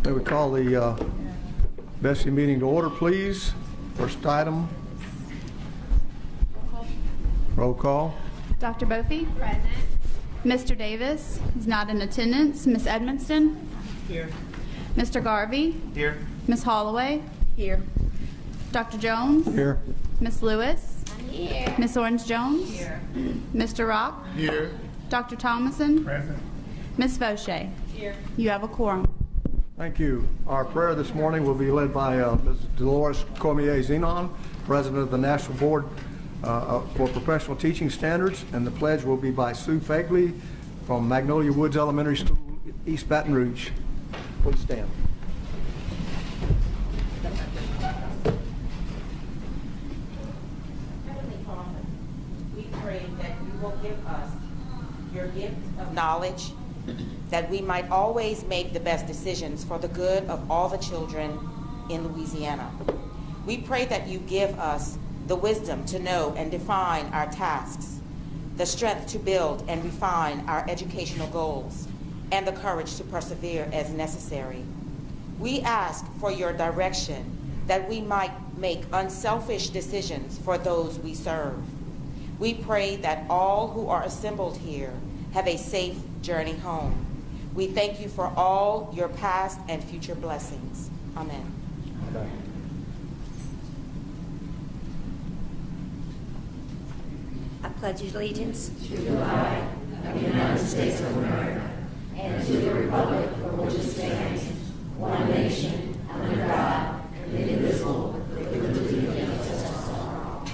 May we call the BESE meeting to order, please. First item. Roll call. Dr. Bofi? Present. Mr. Davis is not in attendance. Ms. Edmonston? Here. Mr. Garvey? Here. Ms. Holloway? Here. Dr. Jones? Here. Ms. Lewis? Here. Ms. Orange-Jones? Here. Mr. Rock? Here. Dr. Thomason? Present. Ms. Fauché? Here. You have a quorum. Thank you. Our prayer this morning will be led by Ms. Dolores Cormier-Zenon, President of the National Board for Professional Teaching Standards, and the pledge will be by Sue Fagley from Magnolia Woods Elementary School, East Baton Rouge. Please stand. Heavenly Father, we pray that you will give us your gift of knowledge, that we might always make the best decisions for the good of all the children in Louisiana. We pray that you give us the wisdom to know and define our tasks, the strength to build and refine our educational goals, and the courage to persevere as necessary. We ask for your direction that we might make unselfish decisions for those we serve. We pray that all who are assembled here have a safe journey home. We thank you for all your past and future blessings. Amen. Amen. I pledge allegiance to the flag of the United States of America and to the republic for which it stands, one nation, under God, indivisible, with liberty and justice for all.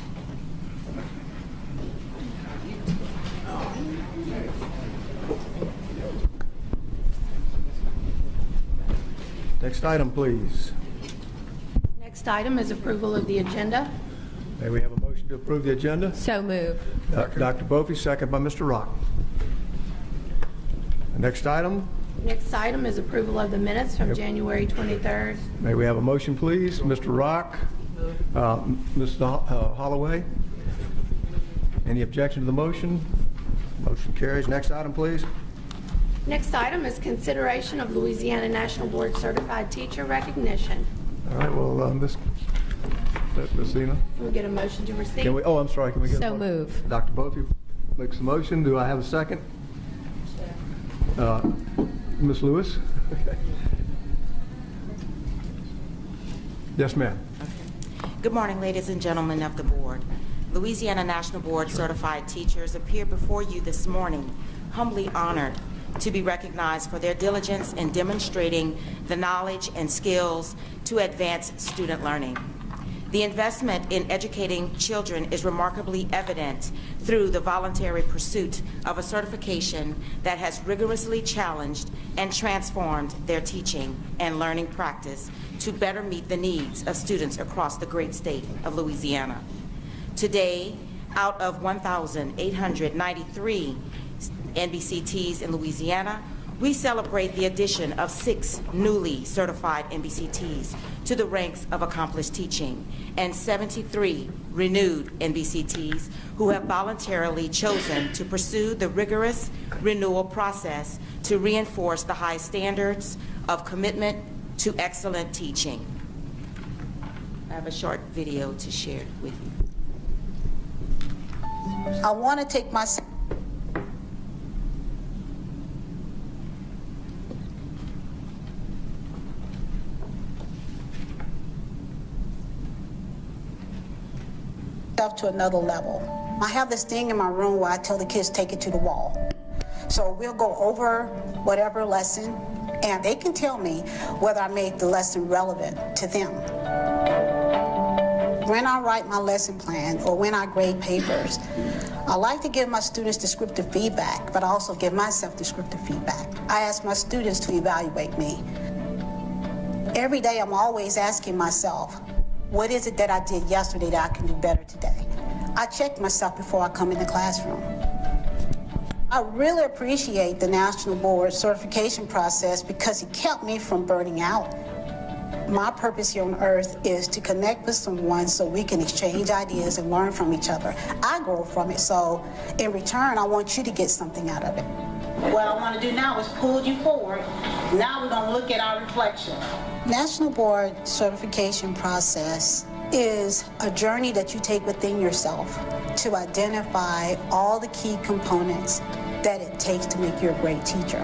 Next item, please. Next item is approval of the agenda. May we have a motion to approve the agenda? So move. Dr. Bofi, second by Mr. Rock. The next item. Next item is approval of the minutes from January 23rd. May we have a motion, please? Mr. Rock, Ms. Holloway. Any objection to the motion? Motion carries. Next item, please. Next item is consideration of Louisiana National Board Certified Teacher recognition. All right, well, Ms. Zena. Can we get a motion to receive? Can we, oh, I'm sorry, can we get a So motion? move. Dr. Bofi makes the motion. Do I have a second? Ms. Lewis? Okay. Yes, ma'am. Good morning, ladies and gentlemen of the board. Louisiana National Board Certified Teachers appear before you this morning, humbly honored to be recognized for their diligence in demonstrating the knowledge and skills to advance student learning. The investment in educating children is remarkably evident through the voluntary pursuit of a certification that has rigorously challenged and transformed their teaching and learning practice to better meet the needs of students across the great state of Louisiana. Today, out of 1,893 NBCTs in Louisiana, we celebrate the addition of 6 newly certified NBCTs to the ranks of accomplished teaching and 73 renewed NBCTs who have voluntarily chosen to pursue the rigorous renewal process to reinforce the high standards of commitment to excellent teaching. I have a short video to share with you. I want to take myself to another level. I have this thing in my room where I tell the kids take it to the wall. So we'll go over whatever lesson and they can tell me whether I made the lesson relevant to them. When I write my lesson plan or when I grade papers, I like to give my students descriptive feedback, but I also give myself descriptive feedback. I ask my students to evaluate me. Every day I'm always asking myself, what is it that I did yesterday that I can do better today? I check myself before I come in the classroom. I really appreciate the National Board certification process because it kept me from burning out. My purpose here on earth is to connect with someone so we can exchange ideas and learn from each other. I grow from it, so in return, I want you to get something out of it. What I want to do now is pull you forward. Now we're going to look at our reflection. National Board certification process is a journey that you take within yourself to identify all the key components that it takes to make you a great teacher.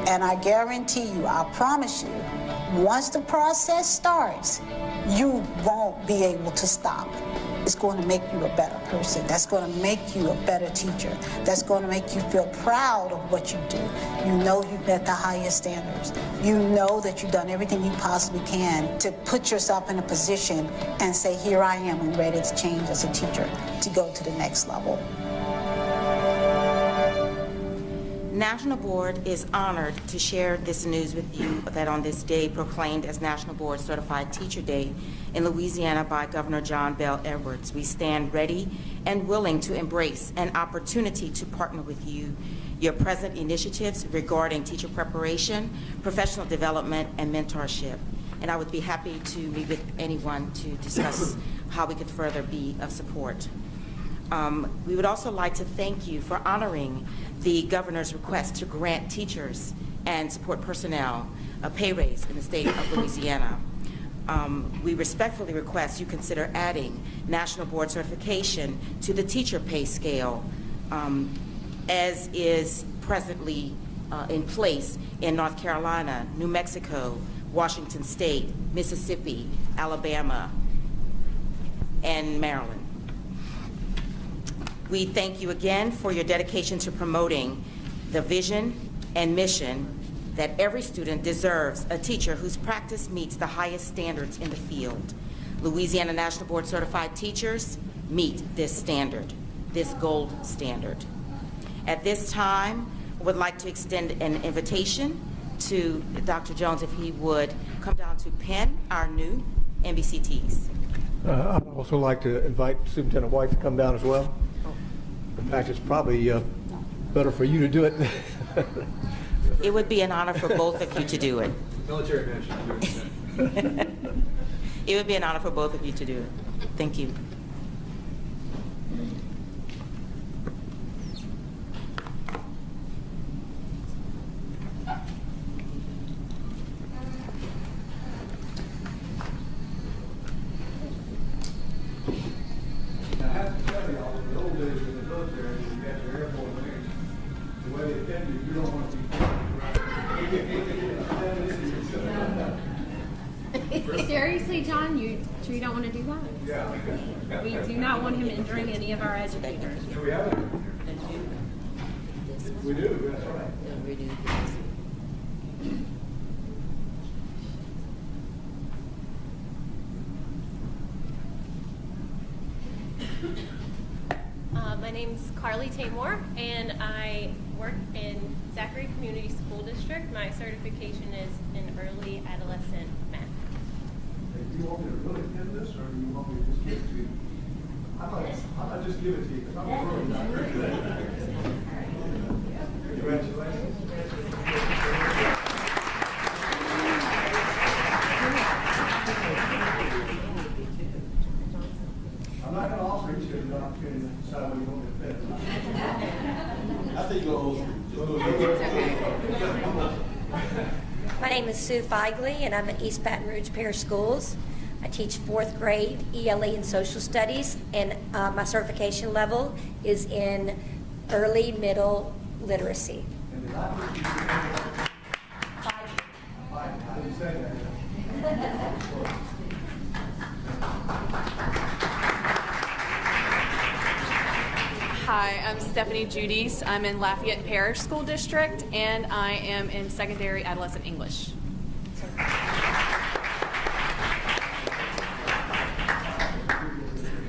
And I guarantee you, I promise you, once the process starts, you won't be able to stop. It's going to make you a better person. That's going to make you a better teacher. That's going to make you feel proud of what you do. You know you've met the highest standards. You know that you've done everything you possibly can to put yourself in a position and say, here I am, I'm ready to change as a teacher to go to the next level. National Board is honored to share this news with you that on this day proclaimed as National Board Certified Teacher Day in Louisiana by Governor John Bell Edwards, we stand ready and willing to embrace an opportunity to partner with you, your present initiatives regarding teacher preparation, professional development, and mentorship. And I would be happy to meet with anyone to discuss how we could further be of support. We would also like to thank you for honoring the governor's request to grant teachers and support personnel a pay raise in the state of Louisiana. We respectfully request you consider adding National Board certification to the teacher pay scale as is presently in place in North Carolina, New Mexico, Washington State, Mississippi, Alabama, and Maryland. We thank you again for your dedication to promoting the vision and mission that every student deserves a teacher whose practice meets the highest standards in the field. Louisiana National Board Certified Teachers meet this standard, this gold standard. At this time, I would like to extend an invitation to Dr. Jones if he would come down to pen our new MBCTs. I'd also like to invite Superintendent White to come down as well. In fact, it's probably better for you to do it. It would be an honor for both of you to do it. Military mention. It would be an honor for both of you to do it. Thank you. I have to tell y'all, in the old days in the military, when you got your airborne wings, the way they tend you don't want to be Seriously, John, you sure you don't want to do that? Yeah. We do not want him injuring any of our educators. Do we have it? We do, that's right. My name's Carly Tamor, and I work in Zachary Community School District. My certification is in early adolescent math. Do you want me to really pin this, or do you want me to just give it to you? I might just give it to you, because I'm really not very good at it. Congratulations. I'm not going to offer each of you an opportunity to decide what you want me to pin. I think you'll My name is Sue Feigley, and I'm at East Baton Rouge Parish Schools. I teach 4th grade ELE and social studies, and my certification level is in early middle literacy. Hi, I'm Stephanie Judice. I'm in Lafayette Parish School District, and I am in secondary adolescent English.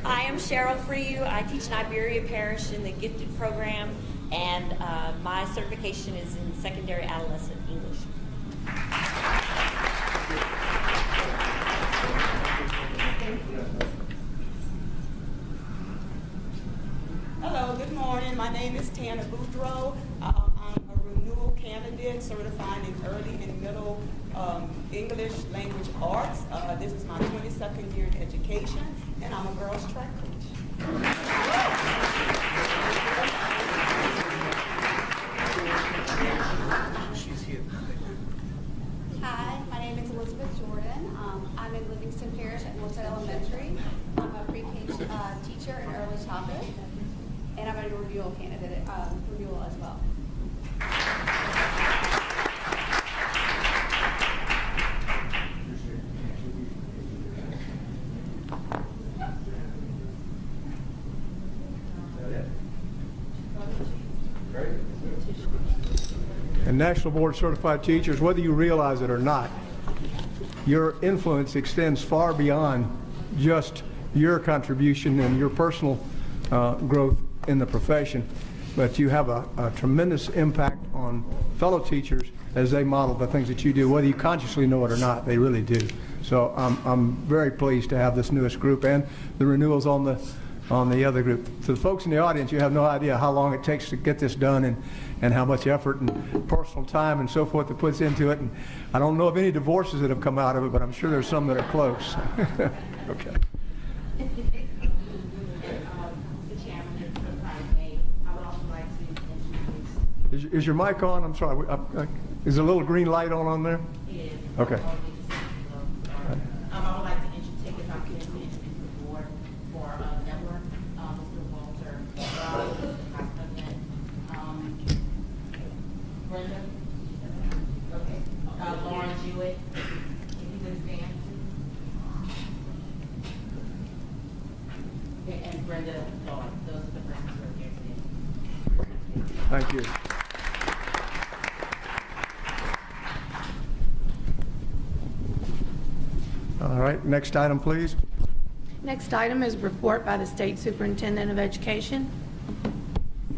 I am Cheryl Freyu. I teach in Iberia Parish in the Gifted program, and my certification is in secondary adolescent English. Hello, good morning. My name is Tana Boudreau. I'm a renewal candidate certified in early and middle English language arts. This is my 22nd year in education, and I'm a girls track coach. Elizabeth Jordan. I'm in Livingston Parish at Northside Elementary. I'm a pre-K teacher in early childhood, and I'm a renewal candidate, renewal as well. And National Board Certified Teachers, whether you realize it or not, your influence extends far beyond just your contribution and your personal growth in the profession, but you have a tremendous impact on fellow teachers as they model the things that you do, whether you consciously know it or not. They really do. So I'm very pleased to have this newest group and the renewals on the other group. To the folks in the audience, you have no idea how long it takes to get this done and how much effort and personal time and so forth it puts into it. And I don't know of any divorces that have come out of it, but I'm sure there's some that are close. Okay. Is your mic on? I'm sorry. Is there a little green light on there? It is. Okay. I would like to take this opportunity to introduce the board for Network, Mr. Walter, Vice President, Brenda, okay, Lauren Jewett, if you would stand. Okay, and Brenda Lloyd. Those are the persons who are here today. Thank you. All right, next item, please. Next item is report by the State Superintendent of Education.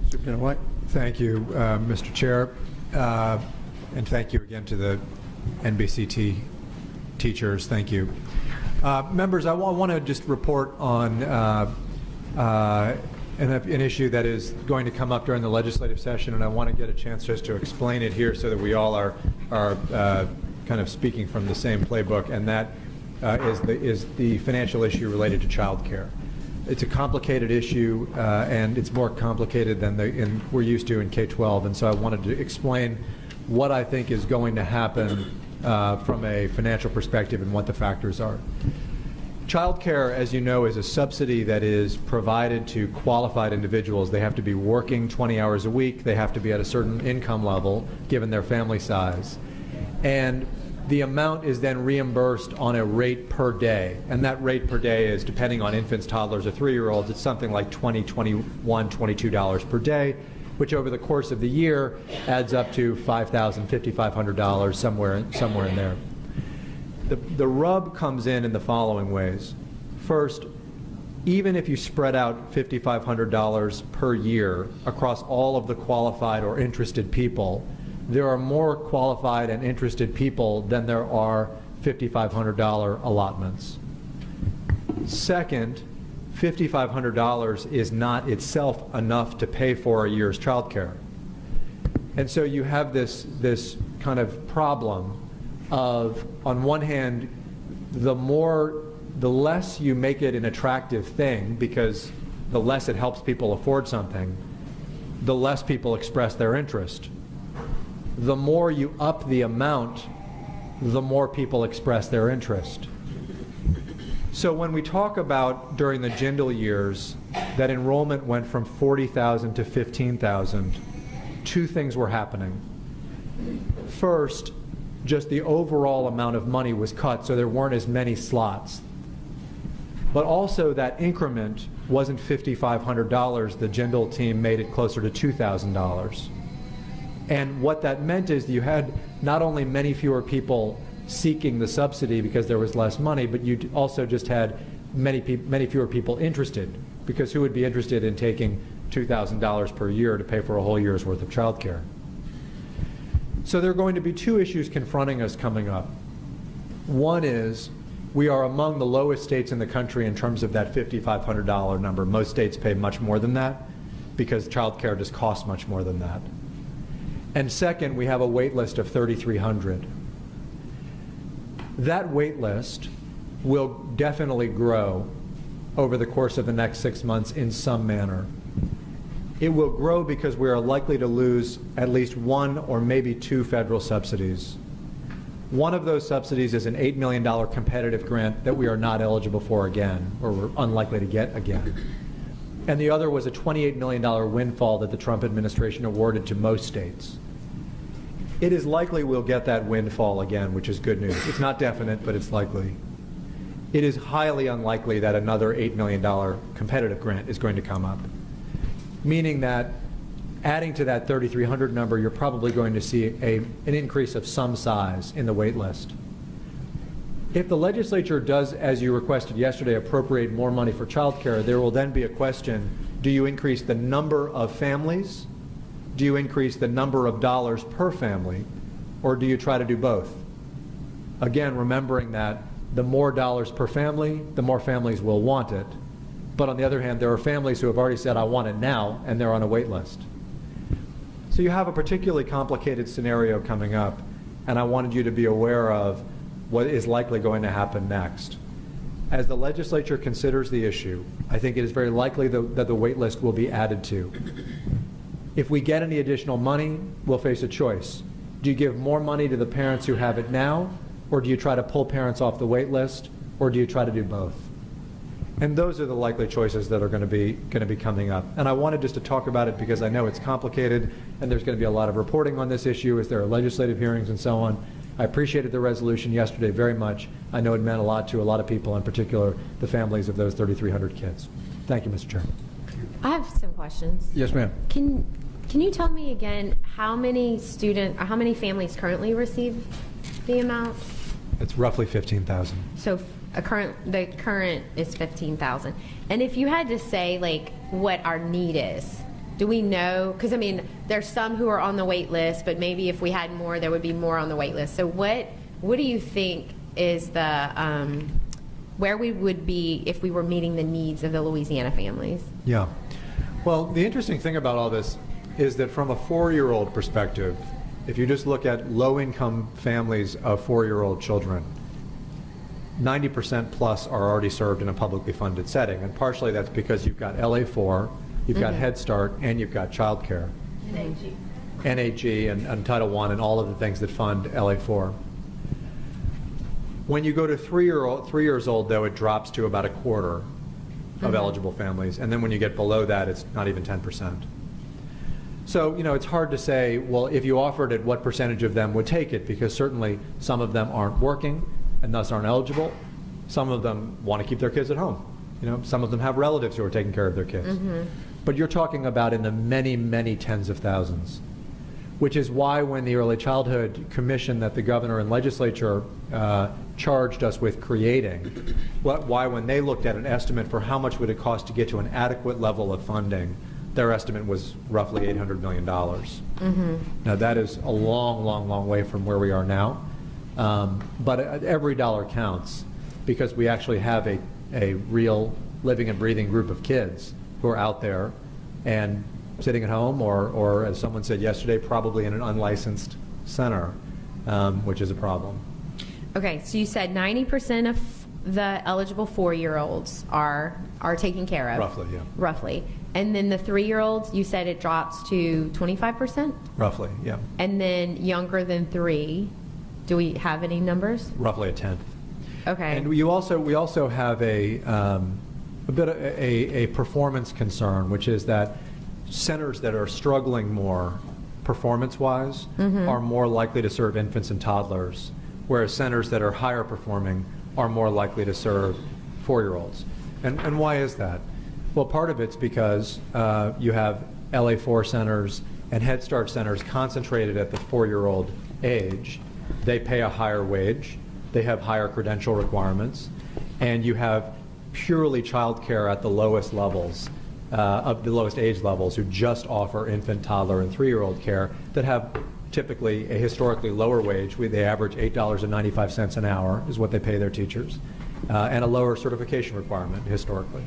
Superintendent White. Thank you, Mr. Chair, and thank you again to the NBCT teachers. Thank you. Members, I want to just report on an issue that is going to come up during the legislative session, and I want to get a chance just to explain it here so that we all are kind of speaking from the same playbook, and that is the financial issue related to child care. It's a complicated issue, and it's more complicated than we're used to in K-12, and so I wanted to explain what I think is going to happen from a financial perspective and what the factors are. Child care, as you know, is a subsidy that is provided to qualified individuals. They have to be working 20 hours a week. They have to be at a certain income level, given their family size. And the amount is then reimbursed on a rate per day, and that rate per day is, depending on infants, toddlers, or 3-year-olds, it's something like $20, $21, $22 per day, which over the course of the year adds up to $5,000, $5,500, somewhere in there. The rub comes in the following ways. First, even if you spread out $5,500 per year across all of the qualified or interested people, there are more qualified and interested people than there are $5,500 allotments. Second, $5,500 is not itself enough to pay for a year's child care. And so you have this kind of problem of, on one hand, the less you make it an attractive thing, because the less it helps people afford something, the less people express their interest. The more you up the amount, the more people express their interest. So when we talk about, during the Jindal years, that enrollment went from 40,000 to 15,000, two things were happening. First, just the overall amount of money was cut, so there weren't as many slots. But also that increment wasn't $5,500. The Jindal team made it closer to $2,000. And what that meant is you had not only many fewer people seeking the subsidy because there was less money, but you also just had many fewer people interested, because who would be interested in taking $2,000 per year to pay for a whole year's worth of child care? So there are going to be two issues confronting us coming up. One is we are among the lowest states in the country in terms of that $5,500 number. Most states pay much more than that because child care just costs much more than that. And second, we have a wait list of 3,300. That wait list will definitely grow over the course of the next 6 months in some manner. It will grow because we are likely to lose at least one or maybe two federal subsidies. One of those subsidies is an $8 million competitive grant that we are not eligible for again, or we're unlikely to get again. And the other was a $28 million windfall that the Trump administration awarded to most states. It is likely we'll get that windfall again, which is good news. It's not definite, but it's likely. It is highly unlikely that another $8 million competitive grant is going to come up, meaning that adding to that 3,300 number, you're probably going to see an increase of some size in the wait list. If the legislature does, as you requested yesterday, appropriate more money for child care, there will then be a question, do you increase the number of families? Do you increase the number of dollars per family? Or do you try to do both? Again, remembering that the more dollars per family, the more families will want it. But on the other hand, there are families who have already said, I want it now, and they're on a wait list. So you have a particularly complicated scenario coming up, and I wanted you to be aware of what is likely going to happen next. As the legislature considers the issue, I think it is very likely that the wait list will be added to. If we get any additional money, we'll face a choice. Do you give more money to the parents who have it now, or do you try to pull parents off the wait list, or do you try to do both? And those are the likely choices that are going to be coming up. And I wanted just to talk about it because I know it's complicated, and there's going to be a lot of reporting on this issue as there are legislative hearings and so on. I appreciated the resolution yesterday very much. I know it meant a lot to a lot of people, in particular the families of those 3,300 kids. Thank you, Mr. Chairman. I have some questions. Yes, ma'am. Can you tell me again how many families currently receive the amount? It's roughly 15,000. So the current is 15,000. And if you had to say like what our need is, do we know? Because I mean, there's some who are on the wait list, but maybe if we had more, there would be more on the wait list. So what do you think is the where we would be if we were meeting the needs of the Louisiana families? Yeah. Well, the interesting thing about all this is that from a 4-year-old perspective, if you just look at low-income families of 4-year-old children, 90% plus are already served in a publicly funded setting. And partially that's because you've got LA4, you've got Head Start, and you've got child care. NAG and Untitled I and all of the things that fund LA4. When you go to 3 years old, though, it drops to about a quarter of eligible families. And then when you get below that, it's not even 10%. So, you know, it's hard to say, well, if you offered it, what percentage of them would take it? Because certainly some of them aren't working and thus aren't eligible. Some of them want to keep their kids at home. You know, some of them have relatives who are taking care of their kids. But you're talking about in the many, many tens of thousands, which is why when the Early Childhood Commission that the governor and legislature charged us with creating, why when they looked at an estimate for how much would it cost to get to an adequate level of funding, their estimate was roughly $800 million. Now that is a long, long, long way from where we are now. But every dollar counts because we actually have a real living and breathing group of kids who are out there and sitting at home or as someone said yesterday, probably in an unlicensed center, which is a problem. Okay, so you said 90% of the eligible 4-year-olds are taken care of. Roughly, yeah. Roughly. And then the 3-year-olds, you said it drops to 25%? Roughly, yeah. And then younger than 3, do we have any numbers? Roughly a tenth. Okay. And we also have a bit of a performance concern, which is that centers that are struggling more performance-wise are more likely to serve infants and toddlers, whereas centers that are higher performing are more likely to serve 4-year-olds. And why is that? Well, part of it's because you have LA4 centers and Head Start centers concentrated at the 4-year-old age. They pay a higher wage, they have higher credential requirements, and you have purely child care at the lowest levels, of the lowest age levels, who just offer infant, toddler, and 3-year-old care that have typically a historically lower wage. They average $8.95 an hour is what they pay their teachers, and a lower certification requirement historically.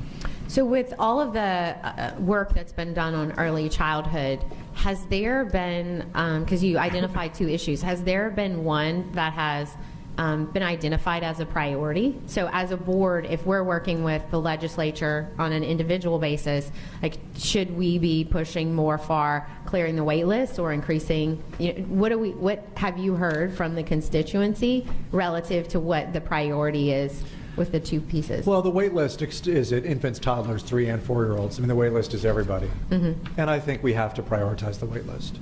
So with all of the work that's been done on early childhood, has there been, because you identified 2 issues, has there been one that has been identified as a priority. So as a board, if we're working with the legislature on an individual basis, like, should we be pushing more for clearing the wait list or increasing, what have you heard from the constituency relative to what the priority is with the two pieces? Well, the wait list is at infants, toddlers, 3 and 4-year-olds. I mean, the wait list is everybody. And I think we have to prioritize the wait list.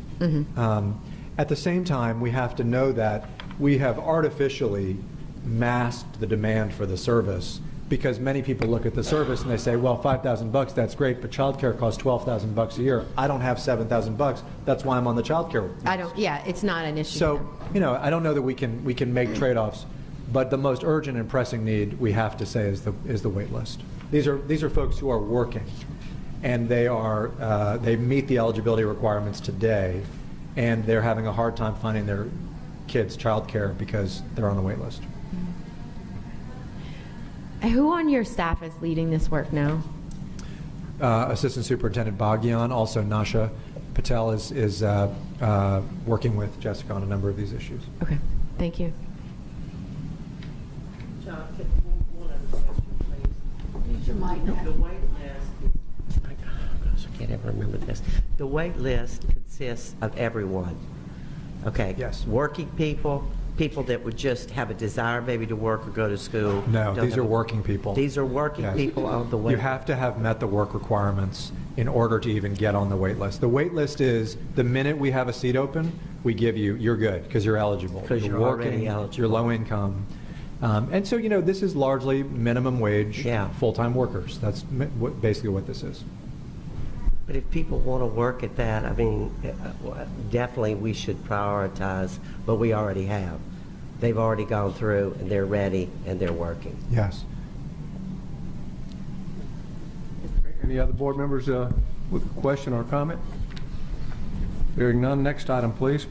At the same time, we have to know that we have artificially masked the demand for the service, because many people look at the service and they say, well, $5,000, that's great, but childcare costs $12,000 a year. I don't have $7,000. That's why I'm on the childcare. Yeah, it's not an issue. So, I don't know that we can make trade-offs, but the most urgent and pressing need, we have to say, is the wait list. These are folks who are working, and they meet the eligibility requirements today, and they're having a hard time finding their kids childcare because they're on the wait list. Who on your staff is leading this work now? Assistant Superintendent Bhagyan, also Nasha Patel is working with Jessica on a number of these issues. Okay, thank you. John, one other question, please. Use your mic. The wait list, I can't ever remember this. The wait list consists of everyone. Okay. Yes. Working people, people that would just have a desire maybe to work or go to school. No, these are working people. These are working people on the wait You list. have to have met the work requirements in order to even get on the wait list. The wait list is the minute we have a seat open, we give you're good because you're eligible. Because you're working, already eligible. You're low income. And so, this is largely minimum wage full-time workers. That's basically what this is. But if people want to work at that, I mean, definitely we should prioritize, but we already have. They've already gone through, and they're ready, and they're working. Yes. Any other board members with a question or comment? Hearing none, next item, please.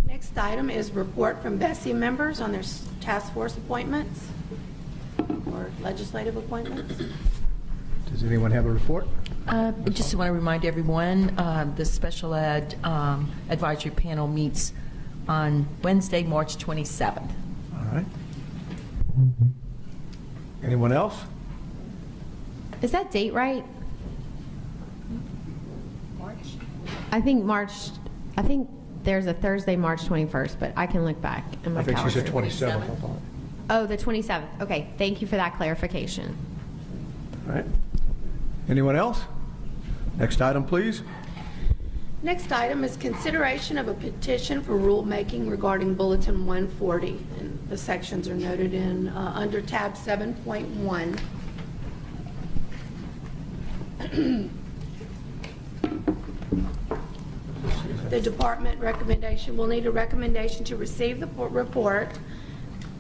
Next item is report from BESE members on their task force appointments or legislative appointments. Does anyone have a report? Just want to remind everyone, the Special Ed Advisory Panel meets on Wednesday, March 27th. All right. Anyone else? Is that date right? March? I think there's a Thursday, March 21st, but I can look back in my calendar. I think she said 27th. I thought. Oh, the 27th. Okay, thank you for that clarification. All right. Anyone else? Next item, please. Next item is consideration of a petition for rulemaking regarding Bulletin 140. And the sections are noted in under tab 7.1. The department recommendation will need a recommendation to receive the report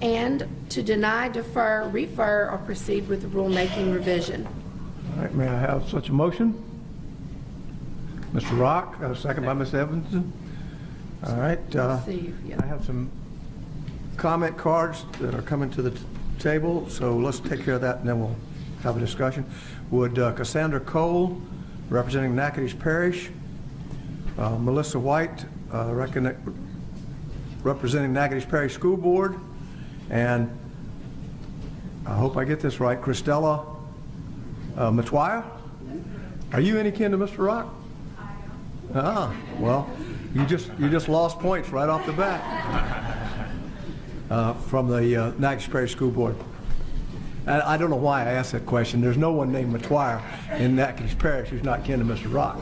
and to deny, defer, refer, or proceed with the rulemaking revision. All right, may I have such a motion? Mr. Rock, a second by Ms. Evanson. All right, I have some comment cards that are coming to the table, so let's take care of that and then we'll have a discussion. Would Cassandra Cole, representing Natchitoches Parish, Melissa White, representing Natchitoches Parish School Board, and I hope I get this right, Christella Matwire? Are you any kin to Mr. Rock? Ah, well, you just lost points right off the bat from the Natchitoches Parish School Board. And I don't know why I asked that question. There's no one named Matwire in Natchitoches Parish who's not kin to Mr. Rock.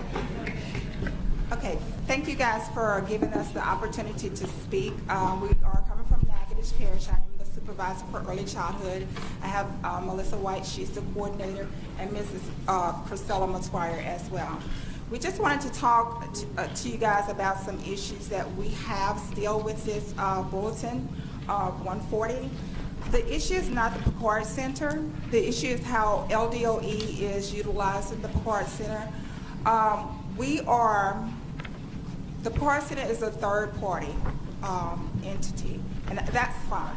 Okay, thank you guys for giving us the opportunity to speak. We are coming from Natchitoches Parish. I am the supervisor for early childhood. I have Melissa White, she's the coordinator, and Mrs. Christella Matwire as well. We just wanted to talk to you guys about some issues that we have still with this bulletin 140. The issue is not the Picard Center. The issue is how LDOE is utilized in the Picard Center. The Picard Center is a third-party entity, and that's fine.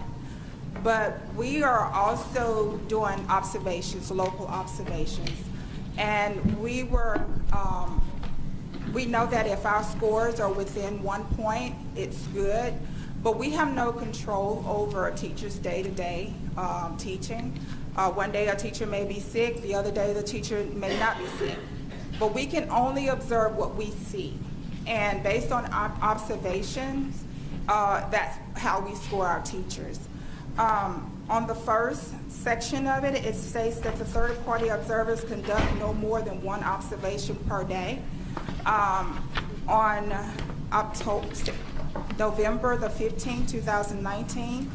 But we are also doing observations, local observations, and we know that if our scores are within 1 point, it's good. but we have no control over a teacher's day-to-day teaching. One day a teacher may be sick, the other day the teacher may not be sick. But we can only observe what we see. And based on observations, that's how we score our teachers. On the first section of it, it states that the third-party observers conduct no more than one observation per day. On November the 15th, 2019,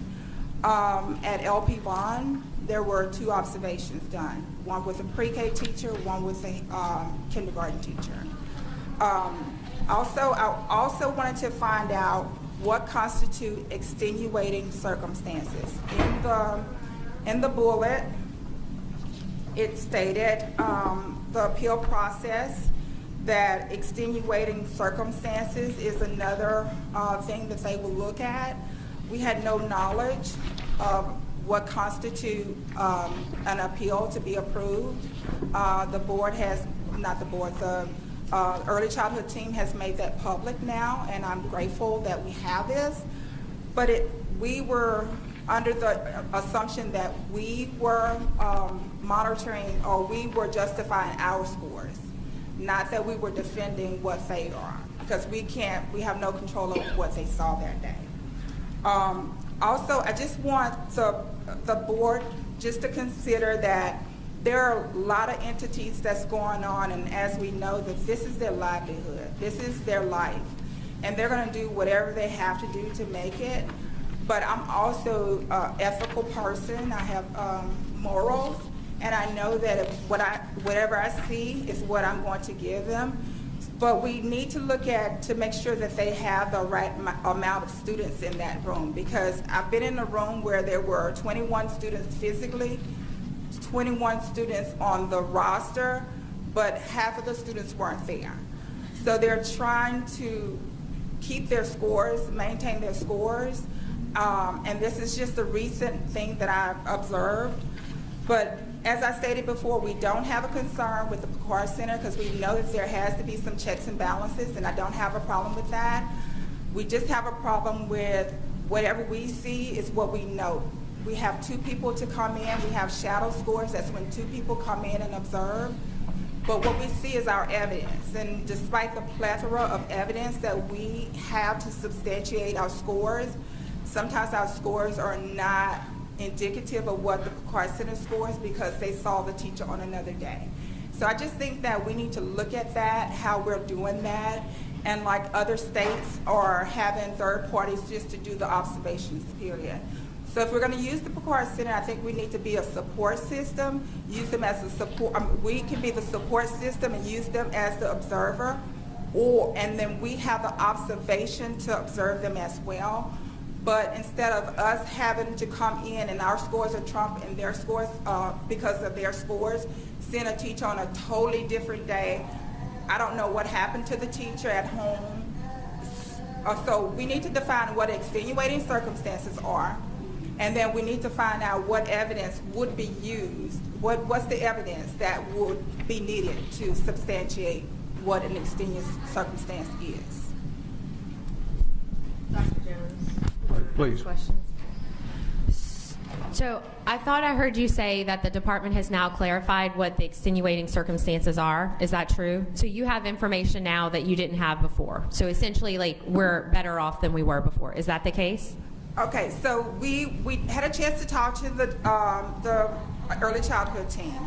at LP Bond, there were 2 observations done, one with a pre-K teacher, one with a kindergarten teacher. Also, I also wanted to find out what constitute extenuating circumstances. In the bullet, it stated the appeal process, that extenuating circumstances is another thing that they will look at. We had no knowledge of what constitute an appeal to be approved. The board has, not the board, the early childhood team has made that public now, and I'm grateful that we have this. But we were under the assumption that we were monitoring, or we were justifying our scores, not that we were defending what they are, because we have no control over what they saw that day. Also, I just want the board just to consider that there are a lot of entities that's going on, and as we know, that this is their livelihood, this is their life, and they're going to do whatever they have to do to make it. But I'm also an ethical person. I have morals, and I know that whatever I see is what I'm going to give them. But we need to look at to make sure that they have the right amount of students in that room, because I've been in a room where there were 21 students physically, 21 students on the roster, but half of the students weren't there. So they're trying to keep their scores, maintain their scores, and this is just a recent thing that I've observed. But as I stated before, we don't have a concern with the Picard Center because we know that there has to be some checks and balances, and I don't have a problem with that. We just have a problem with whatever we see is what we know. We have 2 people to come in. We have shadow scores. That's when 2 people come in and observe. But what we see is our evidence. And despite the plethora of evidence that we have to substantiate our scores, sometimes our scores are not indicative of what the Picard Center scores because they saw the teacher on another day. So I just think that we need to look at that, how we're doing that, and like other states are having third parties just to do the observations, period. So if we're going to use the Picard Center, I think we need to be a support system, use them as a support, we can be the support system and use them as the observer, and then we have the observation to observe them as well. But instead of us having to come in and our scores are trumped and their scores, because of their scores, send a teacher on a totally different day. I don't know what happened to the teacher at home. So we need to define what extenuating circumstances are, and then we need to find out what evidence would be used. What's the evidence that would be needed to substantiate what an extenuating circumstance is? Dr. Jones. Please. Questions? So I thought I heard you say that the department has now clarified what the extenuating circumstances are. Is that true? So you have information now that you didn't have before. So essentially, like, we're better off than we were before. Is that the case? Okay, so we had a chance to talk to the early childhood team.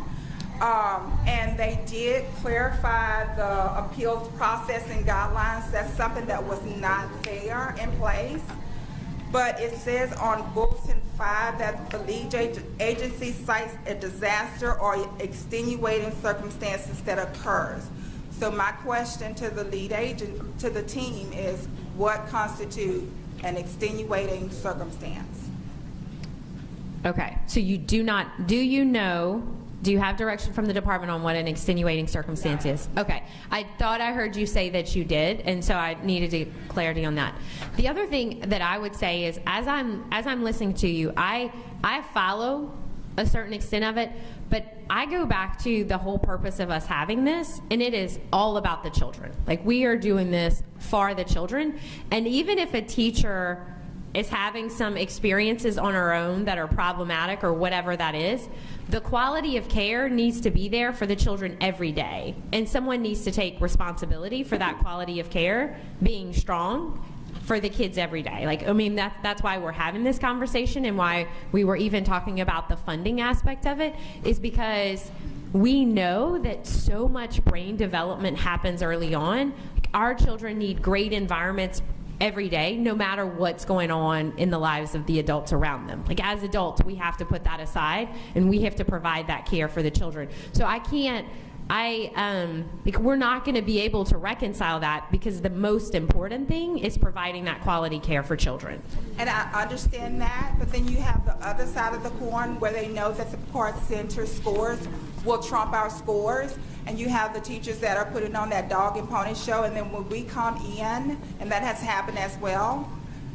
And they did clarify the appeals process and guidelines. That's something that was not there in place. But it says on Bulletin 5 that the lead agency cites a disaster or extenuating circumstances that occurs. So my question to the lead agent, to the team, is what constitutes an extenuating circumstance? Okay, so you do not, do you have direction from the department on what an extenuating circumstance is? Okay, I thought I heard you say that you did, and so I needed clarity on that. The other thing that I would say is, as I'm listening to you, I follow a certain extent of it, but I go back to the whole purpose of us having this, and it is all about the children. Like, we are doing this for the children, and even if a teacher is having some experiences on our own that are problematic or whatever that is, the quality of care needs to be there for the children every day. And someone needs to take responsibility for that quality of care being strong for the kids every day. Like, I mean, that's why we're having this conversation, and why we were even talking about the funding aspect of it, is because we know that so much brain development happens early on. Our children need great environments every day, no matter what's going on in the lives of the adults around them. Like, as adults, we have to put that aside, and we have to provide that care for the children. So like, we're not going to be able to reconcile that, because the most important thing is providing that quality care for children. And I understand that, but then you have the other side of the coin where they know that the Picard Center scores will trump our scores, and you have the teachers that are putting on that dog and pony show, and then when we come in, and that has happened as well,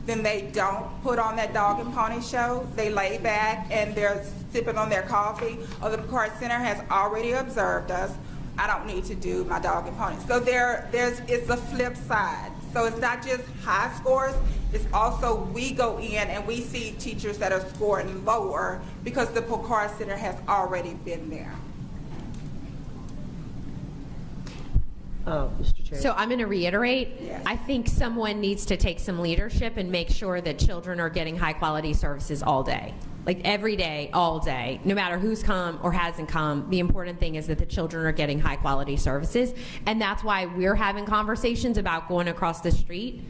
then they don't put on that dog and pony show. They lay back and they're sipping on their coffee, or the Picard Center has already observed us. I don't need to do my dog and pony. So it's a flip side. So it's not just high scores, it's also we go in and we see teachers that are scoring lower because the Picard Center has already been there. Mr. Chair. So I'm going to reiterate, Yes. I think someone needs to take some leadership and make sure that children are getting high quality services all day. Like, every day, all day, no matter who's come or hasn't come. The important thing is that the children are getting high quality services, and that's why we're having conversations about going across the street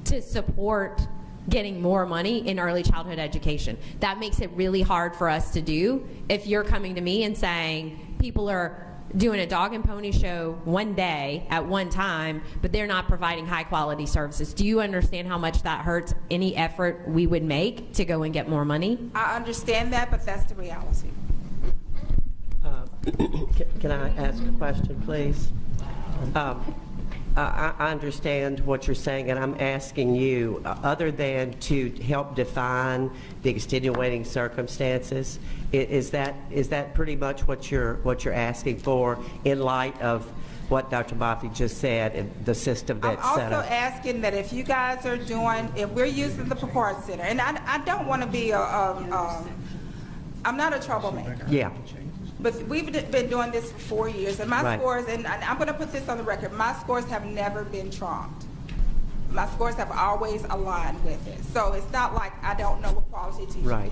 to support getting more money in early childhood education. That makes it really hard for us to do if you're coming to me and saying people are doing a dog and pony show one day at one time, but they're not providing high quality services. Do you understand how much that hurts any effort we would make to go and get more money? I understand that, but that's the reality. Can I ask a question, please? I understand what you're saying, and I'm asking you, other than to help define the extenuating circumstances, is that pretty much what you're asking for in light of what Dr. Mafi just said and the system that's set up? I'm also asking that if you guys are doing, if we're using the Picard Center, and I don't want to be I'm not a troublemaker. Yeah. But we've been doing this for 4 years, and my scores, and I'm going to put this on the record, my scores have never been trumped. My scores have always aligned with it. So it's not like I don't know what quality teaching is.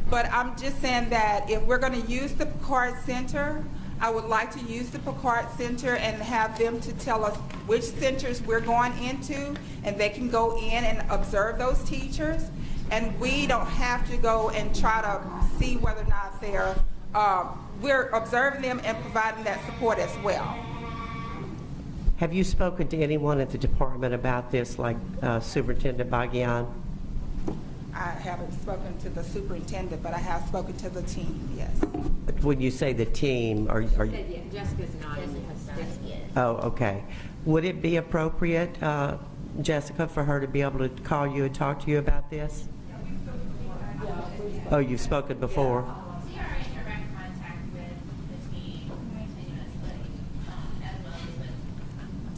But I'm just saying that if we're going to use the Picard Center, I would like to use the Picard Center and have them to tell us which centers we're going into, and they can go in and observe those teachers, and we don't have to go and try to see whether or not they're we're observing them and providing that support as well. Have you spoken to anyone at the department about this, like Superintendent Bagian? I haven't spoken to the superintendent, but I have spoken to the team, yes. When you say the team, are you? Jessica's not. Oh, okay. Would it be appropriate, Jessica, for her to be able to call you and talk to you about this? Oh, you've spoken before?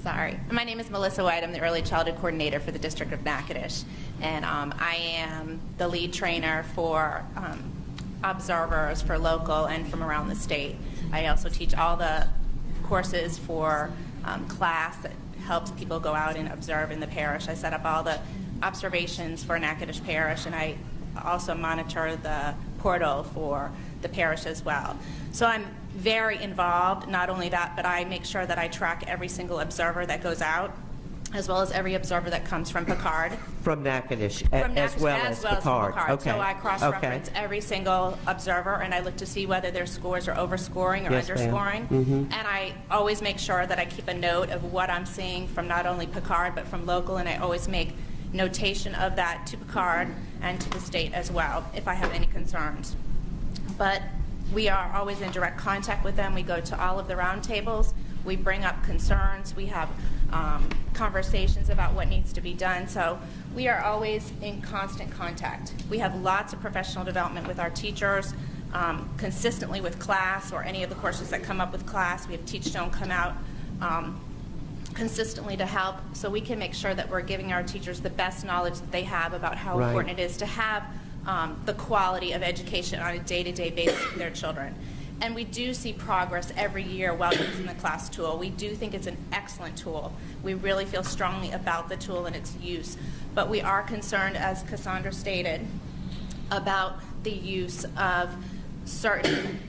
Sorry. My name is Melissa White. I'm the Early Childhood Coordinator for the District of Natchitoches. And I am the lead trainer for observers for local and from around the state. I also teach all the courses for class that helps people go out and observe in the parish. I set up all the observations for Natchitoches Parish, and I also monitor the portal for the parish as well. So I'm very involved. Not only that, but I make sure that I track every single observer that goes out, as well as every observer that comes from Picard. From Natchitoches, as well as Picard. Okay. So I cross-reference every single observer, and I look to see whether their scores are overscoring or underscoring. And I always make sure that I keep a note of what I'm seeing from not only Picard, but from local, and I always make notation of that to Picard and to the state as well, if I have any concerns. But we are always in direct contact with them. We go to all of the roundtables. We bring up concerns. We have conversations about what needs to be done. So we are always in constant contact. We have lots of professional development with our teachers, consistently with class or any of the courses that come up with class. We have Teach Don't come out consistently to help so we can make sure that we're giving our teachers the best knowledge that they have about how important it is to have the quality of education on a day-to-day basis for their children. And we do see progress every year while using the class tool. We do think it's an excellent tool. We really feel strongly about the tool and its use. But we are concerned, as Cassandra stated, about the use of certain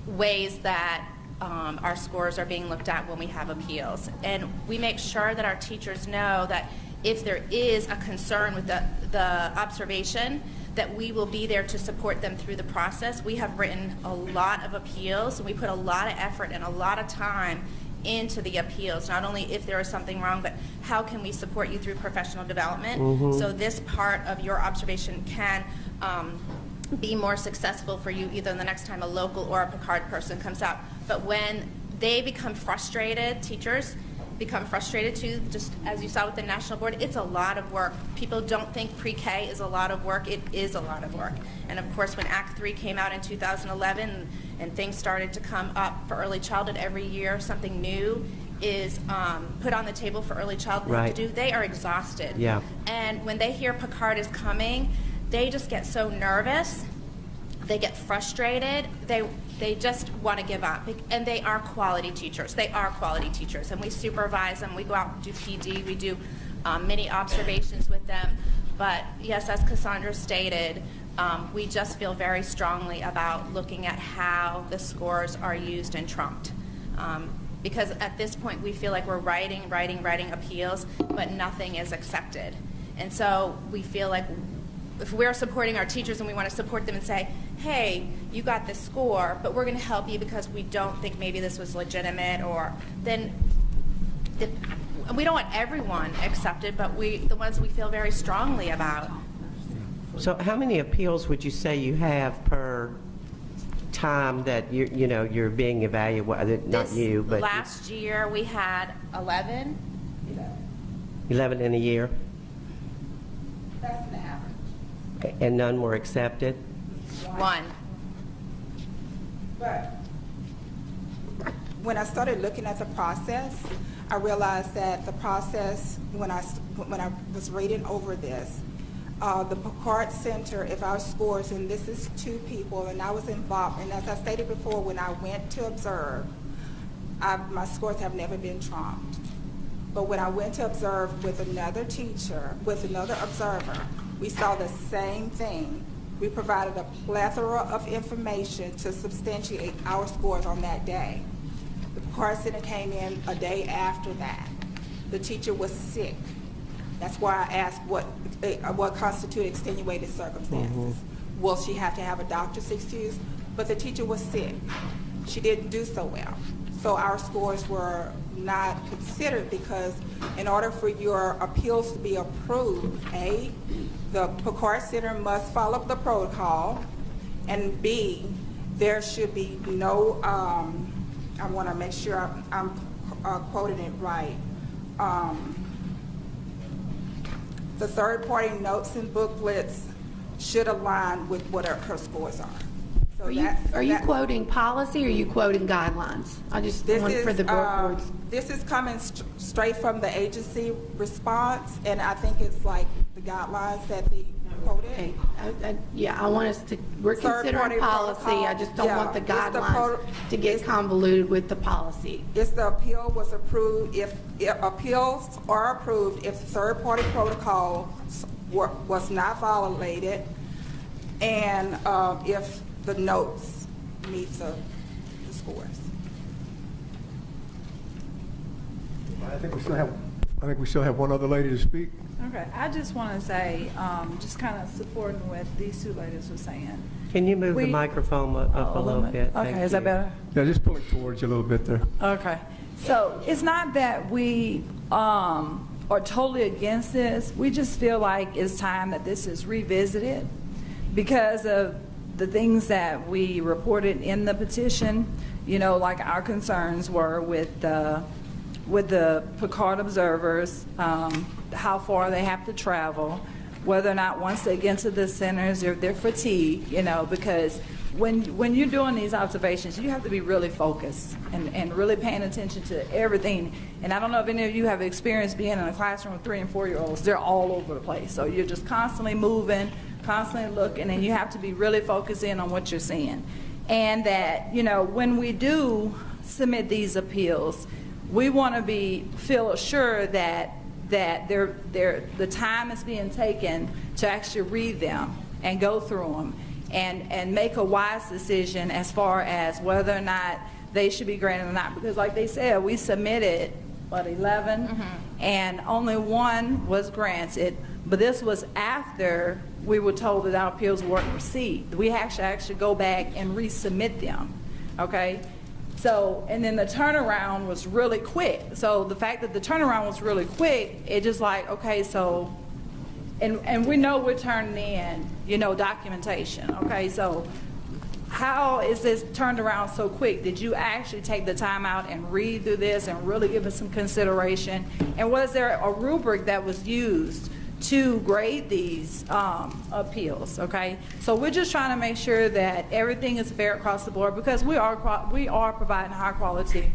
ways that our scores are being looked at when we have appeals. And we make sure that our teachers know that if there is a concern with the observation, that we will be there to support them through the process. We have written a lot of appeals, and we put a lot of effort and a lot of time into the appeals, not only if there is something wrong, but how can we support you through professional development. So this part of your observation can be more successful for you either the next time a local or a Picard person comes out. But when they become frustrated, teachers become frustrated too, just as you saw with the national board, it's a lot of work. People don't think pre-K is a lot of work. It is a lot of work. And of course, when Act 3 came out in 2011 and things started to come up for early childhood every year, something new is put on the table for early childhood to do, they are exhausted. And when they hear Picard is coming, they just get so nervous. They get frustrated. They just want to give up. And they are quality teachers. They are quality teachers. And we supervise them. We go out and do PD. We do many observations with them. But yes, as Cassandra stated, we just feel very strongly about looking at how the scores are used and trumped. Because at this point, we feel like we're writing appeals, but nothing is accepted. And so we feel like if we're supporting our teachers and we want to support them and say, hey, you got this score, but we're going to help you because we don't think maybe this was legitimate, or then we don't want everyone accepted, but the ones we feel very strongly about. So how many appeals would you say you have per time that you're being evaluated? Not you, but last year we had 11. 11 in a year? That's the average. And none were accepted? One. But when I started looking at the process, I realized that the process, when I was reading over this, the Picard Center, if our scores, and this is 2 people, and I was involved, and as I stated before, when I went to observe, my scores have never been trumped. But when I went to observe with another teacher, with another observer, we saw the same thing. We provided a plethora of information to substantiate our scores on that day. The Picard Center came in a day after that. The teacher was sick. That's why I asked what constitute extenuating circumstances. Will she have to have a doctor's excuse? But the teacher was sick. She didn't do so well. So our scores were not considered, because in order for your appeals to be approved, A, the Picard Center must follow the protocol, and B, there should be no, I want to make sure I'm quoting it right. The third-party notes and booklets should align with what her scores are. So are you quoting policy, or are you quoting guidelines? I just want for the boards. This is coming straight from the agency response, and I think it's like the guidelines that they quoted. Okay. Yeah, I want us to, we're considering policy. I just don't want the guidelines to get convoluted with the policy. If the appeal was approved, if appeals are approved, if the third-party protocol was not violated, and if the notes meet the scores. I think we still have one other lady to speak. Okay, I just want to say, just kind of supporting what these 2 ladies were saying. Can you move the microphone up a little bit? Okay, is that better? Yeah, just pull it towards you a little bit there. Okay, so it's not that we are totally against this. We just feel like it's time that this is revisited because of the things that we reported in the petition. Like our concerns were with the Picard observers, how far they have to travel, whether or not once they get into the centers, if they're fatigued, you know, because when you're doing these observations, you have to be really focused and really paying attention to everything. And I don't know if any of you have experienced being in a classroom with 3- and 4-year-olds. They're all over the place. So you're just constantly moving, constantly looking, and you have to be really focused in on what you're seeing. And that, you know, when we do submit these appeals, we want to feel assured that the time is being taken to actually read them and go through them and make a wise decision as far as whether or not they should be granted or not. Because like they said, we submitted, 11, and only 1 was granted, but this was after we were told that our appeals weren't received. We actually go back and resubmit them, okay? So, and then the turnaround was really quick. So the fact that the turnaround was really quick, it just like, okay, so, and we know we're turning in, you know, documentation, okay? So how is this turned around so quick? Did you actually take the time out and read through this and really give it some consideration? And was there a rubric that was used to grade these appeals, okay? So we're just trying to make sure that everything is fair across the board, because we are providing high quality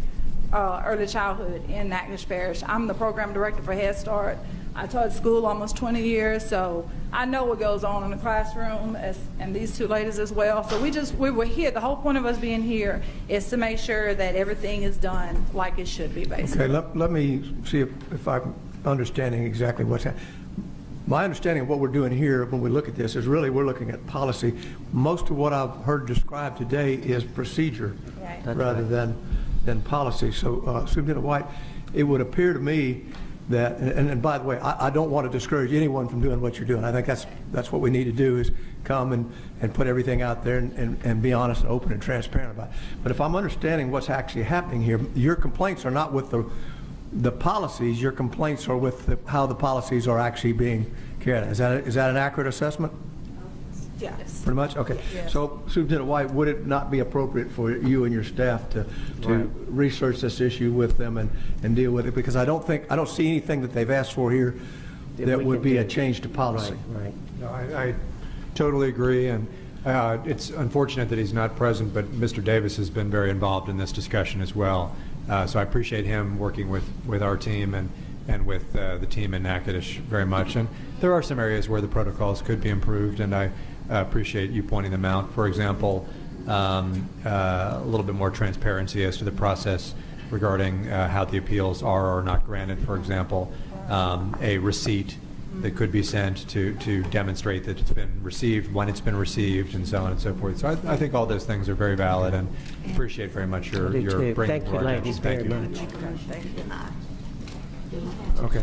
early childhood in Natchitoches Parish. I'm the program director for Head Start. I taught school almost 20 years, so I know what goes on in the classroom, and these 2 ladies as well. So we were here. The whole point of us being here is to make sure that everything is done like it should be, basically. Okay, let me see if I'm understanding exactly what's happening. My understanding of what we're doing here when we look at this is really we're looking at policy. Most of what I've heard described today is procedure rather than policy. So Superintendent White, it would appear to me that, and by the way, I don't want to discourage anyone from doing what you're doing. I think that's what we need to do, is come and put everything out there and be honest and open and transparent about it. But if I'm understanding what's actually happening here, your complaints are not with the policies, your complaints are with how the policies are actually being carried out. Is that an accurate assessment? Yes. Pretty much? Okay. Yes. So Superintendent White, would it not be appropriate for you and your staff to research this issue with them and deal with it? Because I don't see anything that they've asked for here that would be a change to policy. Right. No, I totally agree, and it's unfortunate that he's not present, but Mr. Davis has been very involved in this discussion as well. So I appreciate him working with our team and with the team in Natchitoches very much. And there are some areas where the protocols could be improved, and I appreciate you pointing them out. For example, a little bit more transparency as to the process regarding how the appeals are or not granted. For example, a receipt that could be sent to demonstrate that it's been received, when it's been received, and so on and so forth. So I think all those things are very valid, and appreciate very much your bringing Thank you, ladies, very much. Okay.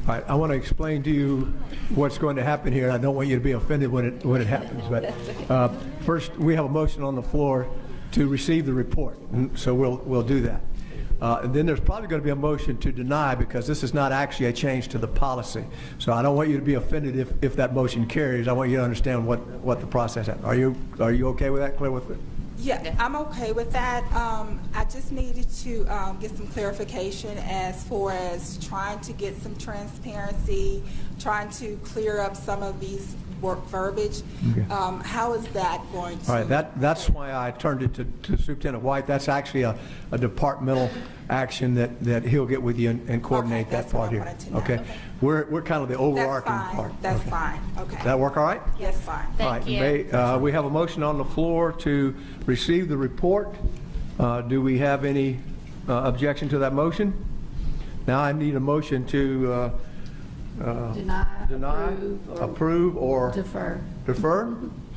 All right, I want to explain to you what's going to happen here. I don't want you to be offended when it happens. But first, we have a motion on the floor to receive the report, so we'll do that. And then there's probably going to be a motion to deny, because this is not actually a change to the policy. So I don't want you to be offended if that motion carries. I want you to understand what the process is. Are you okay with that? Clear with it? Yeah, I'm okay with that. I just needed to get some clarification as far as trying to get some transparency, trying to clear up some of these verbiage. Okay. How is that going to? All right, that's why I turned it to Superintendent White. That's actually a departmental action that he'll get with you and coordinate that part here. Okay, we're kind of the overarching part. That's fine. Okay. Does that work all right? Yes, fine. Thank you. We have a motion on the floor to receive the report. Do we have any objection to that motion? Now I need a motion to deny, approve, or defer.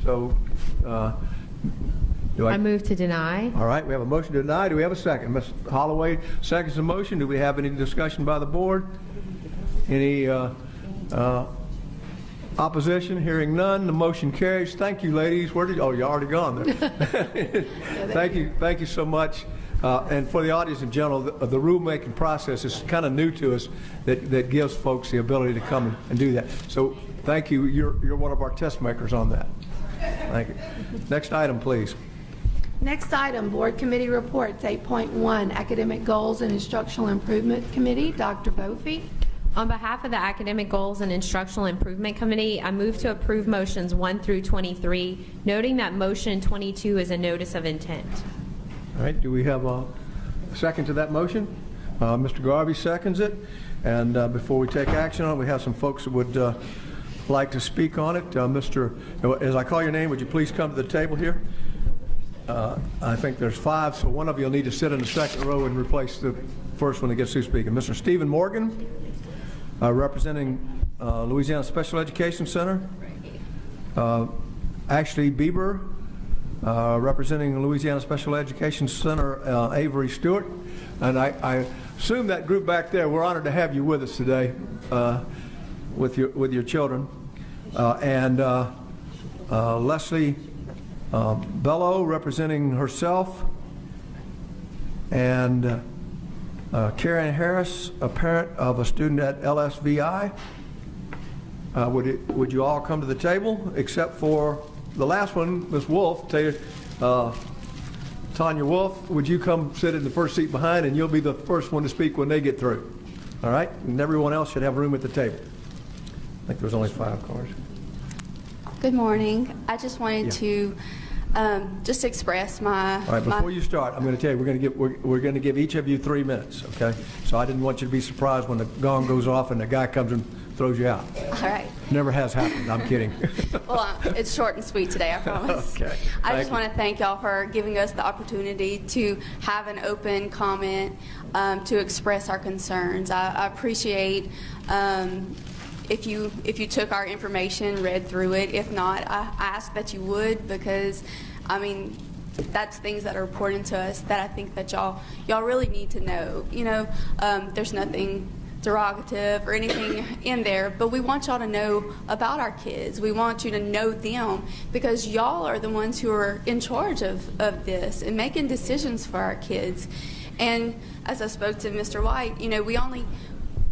So I move to deny. All right, we have a motion to deny. Do we have a second? Ms. Holloway seconds the motion. Do we have any discussion by the board? Any opposition? Hearing none, the motion carries. Thank you, ladies. Where did you? Oh, you're already gone there. Thank you so much. And for the audience in general, the rulemaking process is kind of new to us, that gives folks the ability to come and do that. So thank you. You're one of our test makers on that. Thank you. Next item, please. Next item, Board Committee Reports, 8.1, Academic Goals and Instructional Improvement Committee, Dr. Bofi. On behalf of the Academic Goals and Instructional Improvement Committee, I move to approve motions 1 through 23, noting that motion 22 is a notice of intent. All right, do we have a second to that motion? Mr. Garvey seconds it. And before we take action on it, we have some folks that would like to speak on it. As I call your name, would you please come to the table here? I think there's 5, so one of you will need to sit in the second row and replace the first one that gets to speaking. Mr. Stephen Morgan, representing Louisiana Special Education Center. Ashley Bieber, representing Louisiana Special Education Center, Avery Stewart. And I assume that group back there, we're honored to have you with us today with your children. And Leslie Bello, representing herself. And Karen Harris, a parent of a student at LSVI. Would you all come to the table, except for the last one, Ms. Wolf, Tanya Wolf, would you come sit in the first seat behind, and you'll be the first one to speak when they get through. All right? And everyone else should have room at the table. I think there's only 5 cars. Good morning. I just wanted to just express my... All right, before you start, I'm going to tell you, we're going to give each of you 3 minutes, okay? So I didn't want you to be surprised when the gong goes off and the guy comes and throws you out. All right. Never has happened. I'm kidding. Well, it's short and sweet today, I promise. Okay. I just want to thank y'all for giving us the opportunity to have an open comment, to express our concerns. I appreciate if you took our information, read through it. If not, I ask that you would, because I mean, that's things that are important to us that I think that y'all really need to know. You know, there's nothing derogative or anything in there, but we want y'all to know about our kids. We want you to know them, because y'all are the ones who are in charge of this and making decisions for our kids. And as I spoke to Mr. White, you know, we only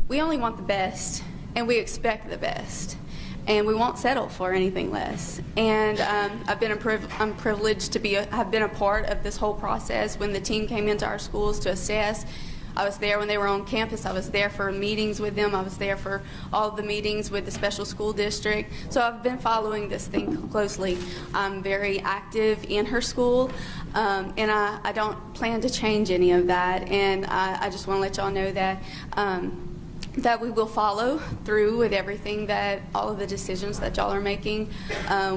want the best, and we expect the best, and we won't settle for anything less. And I'm privileged to have been a part of this whole process. When the team came into our schools to assess, I was there when they were on campus. I was there for meetings with them. I was there for all of the meetings with the special school district. So I've been following this thing closely. I'm very active in her school, and I don't plan to change any of that. And I just want to let y'all know that that we will follow through with everything, that all of the decisions that y'all are making.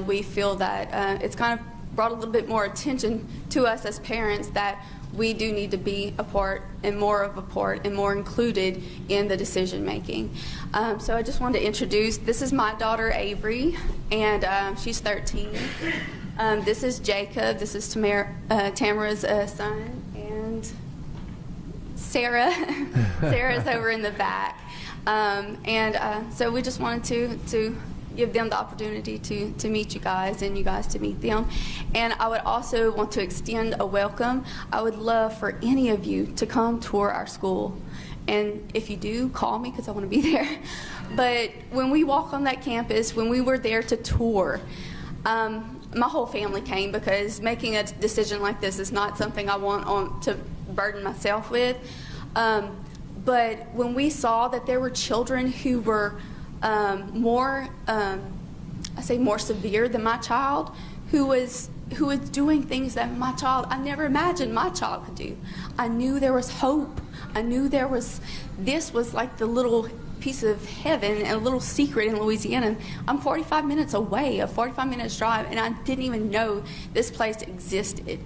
We feel that it's kind of brought a little bit more attention to us as parents, that we do need to be a part and more of a part and more included in the decision making. So I just wanted to introduce, this is my daughter Avery, and she's 13. This is Jacob, this is Tamara's son, and Sarah's over in the back. So we just wanted to give them the opportunity to meet you guys, and you guys to meet them. And I would also want to extend a welcome. I would love for any of you to come tour our school. And if you do, call me, because I want to be there. But when we walk on that campus, when we were there to tour, my whole family came, because making a decision like this is not something I want to burden myself with. But when we saw that there were children who were more severe than my child, who was doing things that I never imagined my child could do. I knew there was hope. I knew this was like the little piece of heaven and a little secret in Louisiana. I'm 45 minutes away, a 45 minutes drive, and I didn't even know this place existed.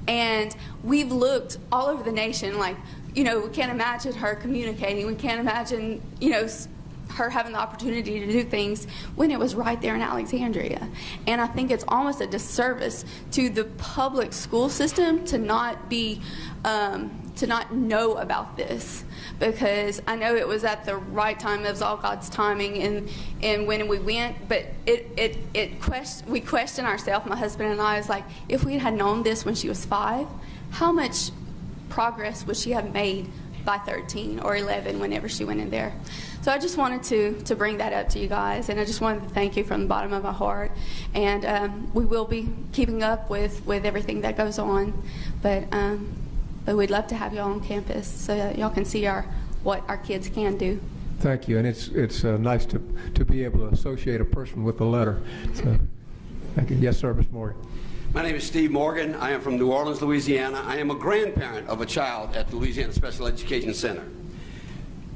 And we've looked all over the nation, like, you know, we can't imagine her communicating. We can't imagine, you know, her having the opportunity to do things when it was right there in Alexandria. And I think it's almost a disservice to the public school system to not know about this, because I know it was at the right time. It was all God's timing, and when we went, but we questioned ourselves, my husband and I. Was like, if we had known this when she was 5, how much progress would she have made by 13 or 11 whenever she went in there? So I just wanted to bring that up to you guys, and I just wanted to thank you from the bottom of my heart. And we will be keeping up with everything that goes on, but we'd love to have y'all on campus so that y'all can see what our kids can do. Thank you, and it's nice to be able to associate a person with the letter. So, thank you. Yes, sir, Mr. Morgan. My name is Steve Morgan. I am from New Orleans, Louisiana. I am a grandparent of a child at the Louisiana Special Education Center.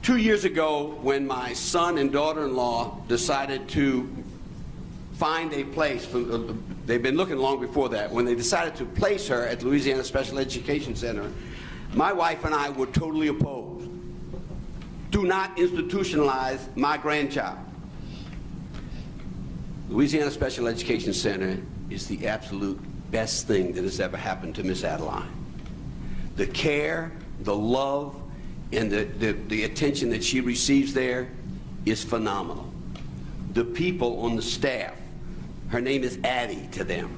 2 years ago, when my son and daughter-in-law decided to find a place, they've been looking long before that, when they decided to place her at Louisiana Special Education Center, my wife and I were totally opposed. Do not institutionalize my grandchild. Louisiana Special Education Center is the absolute best thing that has ever happened to Miss Adeline. The care, the love, and the attention that she receives there is phenomenal. The people on the staff, her name is Addie to them.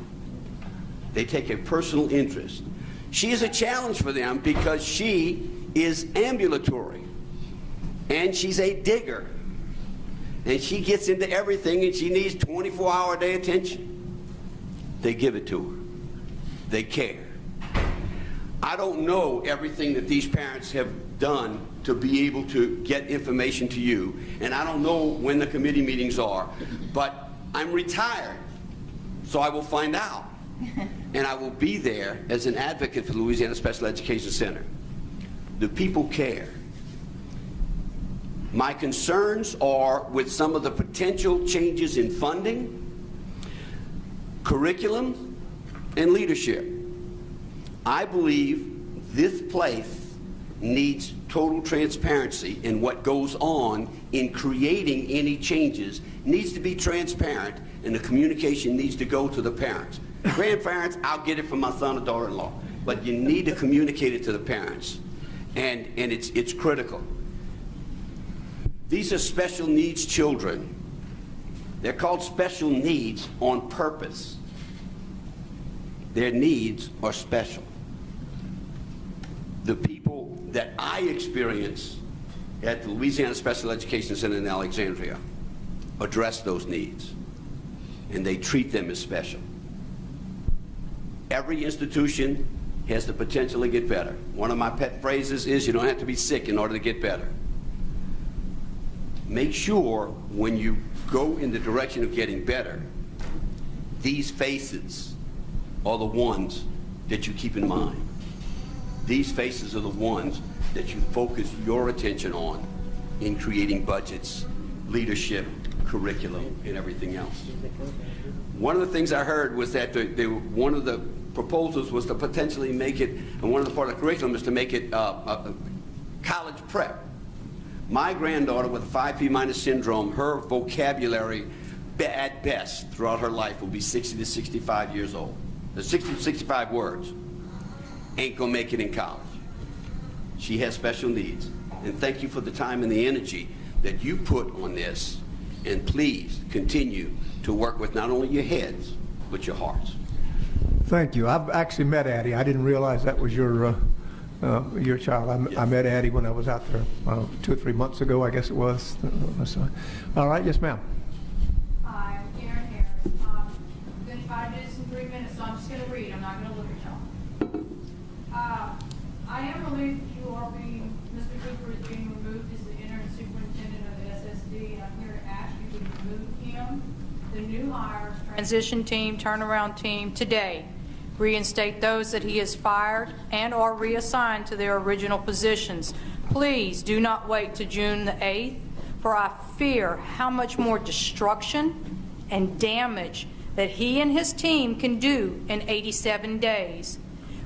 They take a personal interest. She is a challenge for them because she is ambulatory and she's a digger. And she gets into everything and she needs 24-hour-a-day attention. They give it to her. They care. I don't know everything that these parents have done to be able to get information to you, and I don't know when the committee meetings are, but I'm retired, so I will find out. And I will be there as an advocate for the Louisiana Special Education Center. The people care. My concerns are with some of the potential changes in funding, curriculum, and leadership. I believe this place needs total transparency in what goes on in creating any changes. Needs to be transparent, and the communication needs to go to the parents. Grandparents, I'll get it from my son or daughter-in-law, but you need to communicate it to the parents, and it's critical. These are special needs children. They're called special needs on purpose. Their needs are special. The people that I experience at the Louisiana Special Education Center in Alexandria address those needs, and they treat them as special. Every institution has the potential to get better. One of my pet phrases is, you don't have to be sick in order to get better. Make sure when you go in the direction of getting better, these faces are the ones that you keep in mind. These faces are the ones that you focus your attention on in creating budgets, leadership, curriculum, and everything else. One of the things I heard was that one of the proposals was to potentially make it, and one of the part of the curriculum is to make it a college prep. My granddaughter with 5P- syndrome, her vocabulary at best throughout her life will be 60 to 65 years old. The 60 to 65 words. Ain't gonna make it in college. She has special needs. And thank you for the time and the energy that you put on this. And please continue to work with not only your heads, but your hearts. Thank you. I've actually met Addie. I didn't realize that was your child. I met Addie when I was out there 2 or 3 months ago, I guess it was. All right, yes, ma'am. Hi, I'm Karen Harris. I'm going to try to do this in 3 minutes, so I'm just going to read. I'm not going to look at y'all. I am relieved that you are being, Mr. Cooper is being removed as the interim superintendent of the SSD, and I'm here to ask you to remove him, the new hires, transition team, turnaround team, today. Reinstate those that he has fired and or reassigned to their original positions. Please do not wait to June the 8th, for I fear how much more destruction and damage that he and his team can do in 87 days.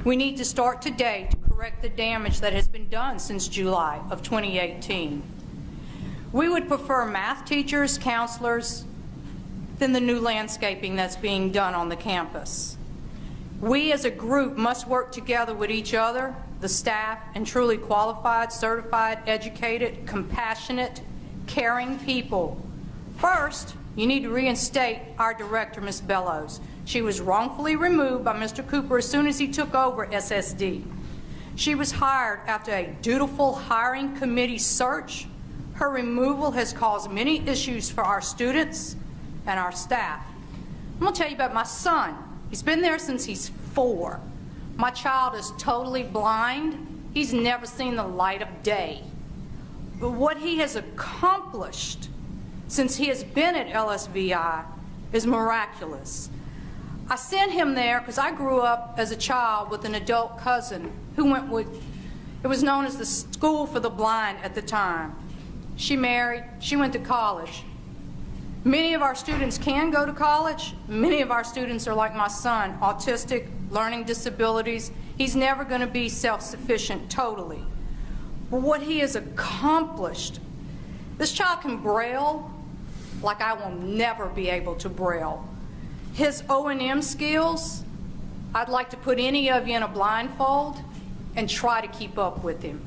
We need to start today to correct the damage that has been done since July of 2018. We would prefer math teachers, counselors, than the new landscaping that's being done on the campus. We as a group must work together with each other, the staff, and truly qualified, certified, educated, compassionate, caring people. First, you need to reinstate our director, Ms. Bellows. She was wrongfully removed by Mr. Cooper as soon as he took over SSD. She was hired after a dutiful hiring committee search. Her removal has caused many issues for our students and our staff. I'm going to tell you about my son. He's been there since he's 4. My child is totally blind. He's never seen the light of day. But what he has accomplished since he has been at LSVI is miraculous. I sent him there because I grew up as a child with an adult cousin who went with, it was known as the School for the Blind at the time. She married, she went to college. Many of our students can go to college. Many of our students are like my son, autistic, learning disabilities. He's never going to be self-sufficient totally. But what he has accomplished, this child can braille like I will never be able to braille. His O&M skills, I'd like to put any of you in a blindfold and try to keep up with him.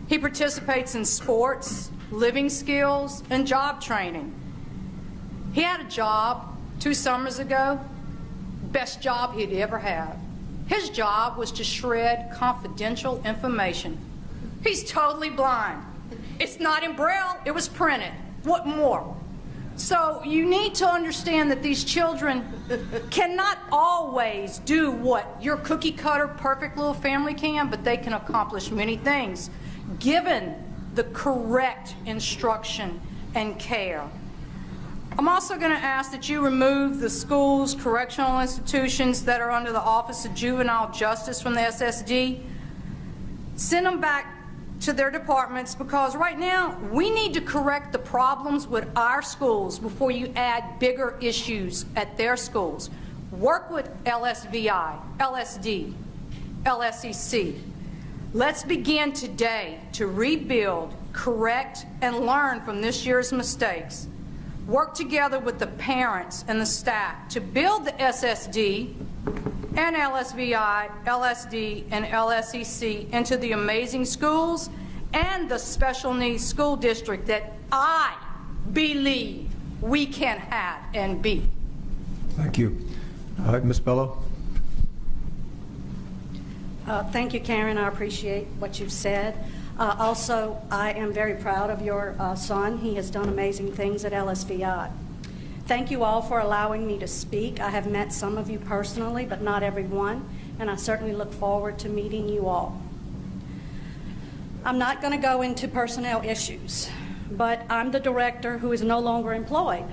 He participates in sports, living skills, and job training. He had a job 2 summers ago, best job he'd ever had. His job was to shred confidential information. He's totally blind. It's not in Braille, it was printed. What more? So you need to understand that these children cannot always do what your cookie cutter perfect little family can, but they can accomplish many things given the correct instruction and care. I'm also going to ask that you remove the schools, correctional institutions that are under the Office of Juvenile Justice from the SSD. Send them back to their departments, because right now we need to correct the problems with our schools before you add bigger issues at their schools. Work with LSVI, LSD, LSEC. Let's begin today to rebuild, correct, and learn from this year's mistakes. Work together with the parents and the staff to build the SSD and LSVI, LSD, and LSEC into the amazing schools and the special needs school district that I believe we can have and be. Thank you. Ms. Bello. Thank you, Karen. I appreciate what you've said. Also, I am very proud of your son. He has done amazing things at LSVI. Thank you all for allowing me to speak. I have met some of you personally, but not everyone, and I certainly look forward to meeting you all. I'm not going to go into personnel issues, but I'm the director who is no longer employed.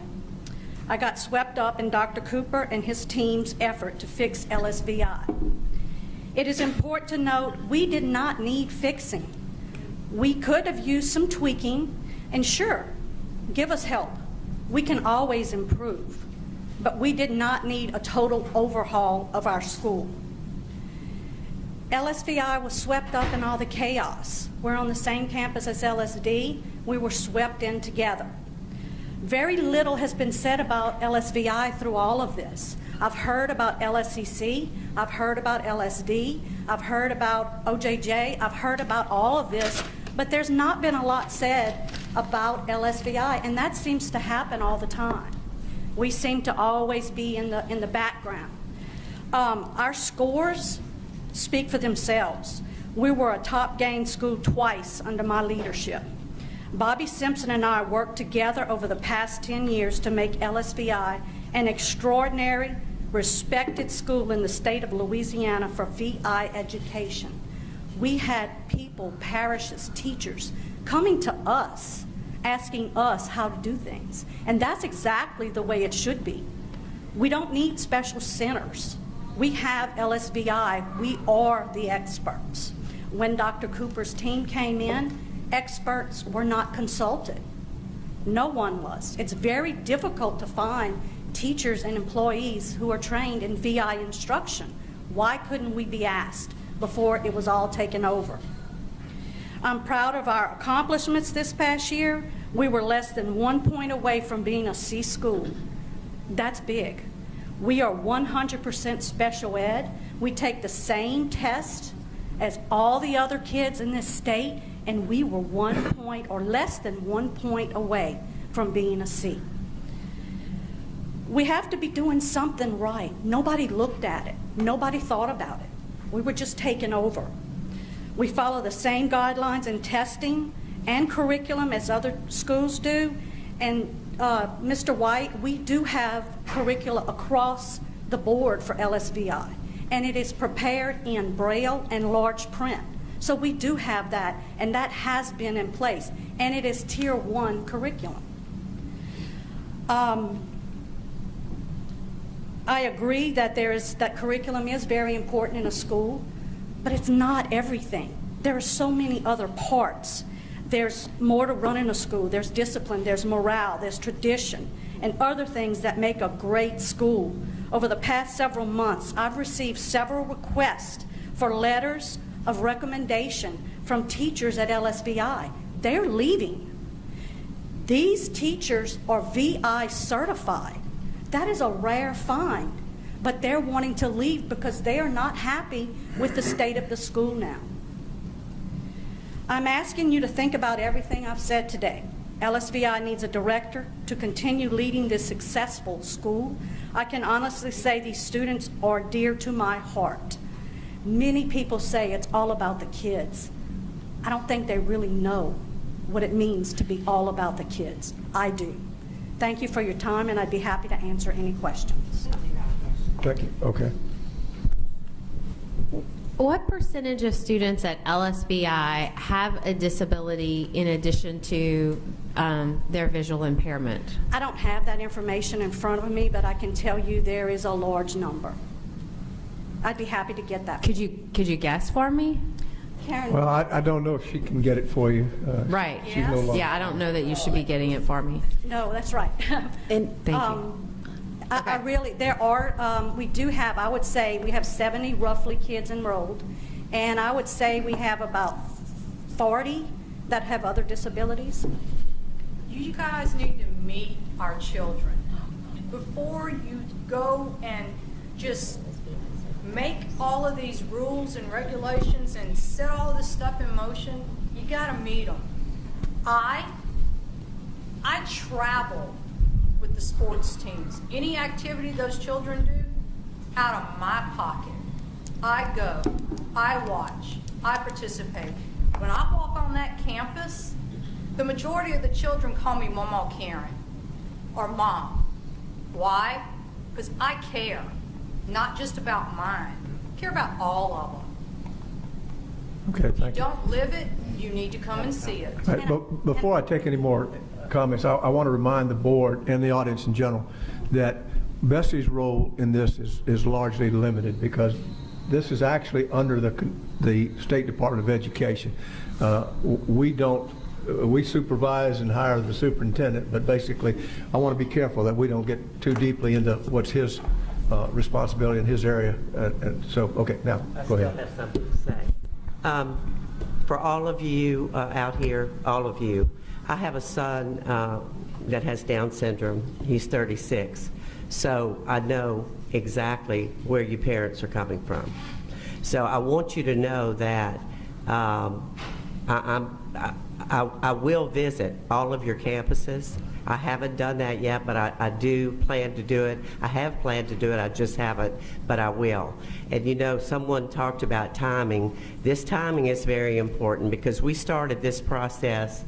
I got swept up in Dr. Cooper and his team's effort to fix LSVI. It is important to note we did not need fixing. We could have used some tweaking, and sure, give us help. We can always improve, but we did not need a total overhaul of our school. LSVI was swept up in all the chaos. We're on the same campus as LSD. We were swept in together. Very little has been said about LSVI through all of this. I've heard about LSEC, I've heard about LSD, I've heard about OJJ, I've heard about all of this, but there's not been a lot said about LSVI, and that seems to happen all the time. We seem to always be in the background. Our scores speak for themselves. We were a top gain school twice under my leadership. Bobby Simpson and I worked together over the past 10 years to make LSVI an extraordinary, respected school in the state of Louisiana for VI education. We had people, parishes, teachers, coming to us, asking us how to do things. And that's exactly the way it should be. We don't need special centers. We have LSVI. We are the experts. When Dr. Cooper's team came in, experts were not consulted. No one was. It's very difficult to find teachers and employees who are trained in VI instruction. Why couldn't we be asked before it was all taken over? I'm proud of our accomplishments this past year. We were less than 1 point away from being a C school. That's big. We are 100% special ed. We take the same test as all the other kids in this state, and we were 1 point or less than 1 point away from being a C. We have to be doing something right. Nobody looked at it. Nobody thought about it. We were just taken over. We follow the same guidelines in testing and curriculum as other schools do. And Mr. White, we do have curricula across the board for LSVI, and it is prepared in Braille and large print. So we do have that, and that has been in place, and it is Tier 1 curriculum. I agree that that curriculum is very important in a school, but it's not everything. There are so many other parts. There's more to running a school. There's discipline, there's morale, there's tradition, and other things that make a great school. Over the past several months, I've received several requests for letters of recommendation from teachers at LSVI. They're leaving. These teachers are VI certified. That is a rare find, but they're wanting to leave because they are not happy with the state of the school now. I'm asking you to think about everything I've said today. LSVI needs a director to continue leading this successful school. I can honestly say these students are dear to my heart. Many people say it's all about the kids. I don't think they really know what it means to be all about the kids. I do. Thank you for your time, and I'd be happy to answer any questions. Thank you. Okay. What percentage of students at LSVI have a disability in addition to their visual impairment? I don't have that information in front of me, but I can tell you there is a large number. I'd be happy to get that. Could you guess for me? Karen. Well, I don't know if she can get it for you. Right. She's no longer. Yeah, I don't know that you should be getting it for me. No, that's right. And thank you. I really, there are, we do have, I would say, we have 70 roughly kids enrolled, and I would say we have about 40 that have other disabilities. You guys need to meet our children. Before you go and just make all of these rules and regulations and set all of this stuff in motion, you gotta meet them. I travel with the sports teams. Any activity those children do, out of my pocket. I go, I watch, I participate. When I walk on that campus, the majority of the children call me Mama Karen or Mom. Why? Because I care, not just about mine. I care about all of them. Okay, thank If you don't live it, you need to come and see it. Right, but before I take any more comments, I want to remind the board and the audience in general that BESE's role in this is largely limited because this is actually under the State Department of Education. We supervise and hire the superintendent, but basically I want to be careful that we don't get too deeply into what's his responsibility in his area. And so, okay, now, go ahead. I still have something to say. For all of you out here, all of you, I have a son that has Down syndrome. He's 36. So I know exactly where you parents are coming from. So I want you to know that I will visit all of your campuses. I haven't done that yet, but I do plan to do it. I have planned to do it, I just haven't, but I will. And you know, someone talked about timing. This timing is very important because we started this process,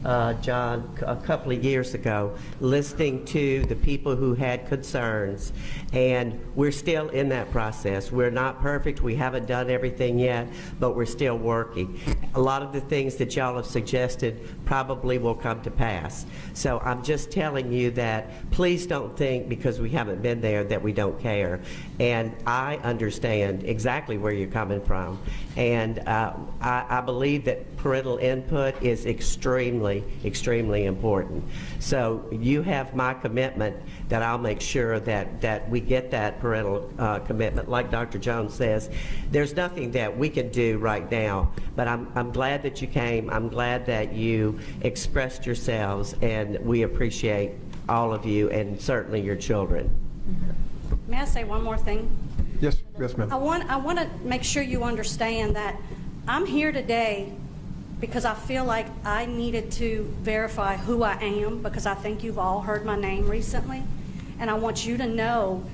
John, a couple of years ago, listening to the people who had concerns, and we're still in that process. We're not perfect, we haven't done everything yet, but we're still working. A lot of the things that y'all have suggested probably will come to pass. So I'm just telling you that please don't think because we haven't been there that we don't care. And I understand exactly where you're coming from. And I believe that parental input is extremely important. So you have my commitment that I'll make sure that we get that parental commitment. Like Dr. Jones says, there's nothing that we can do right now, but I'm glad that you came. I'm glad that you expressed yourselves, and we appreciate all of you and certainly your children. May I say one more thing? Yes, ma'am. I want to make sure you understand that I'm here today because I feel like I needed to verify who I am, because I think you've all heard my name recently, and I want you to know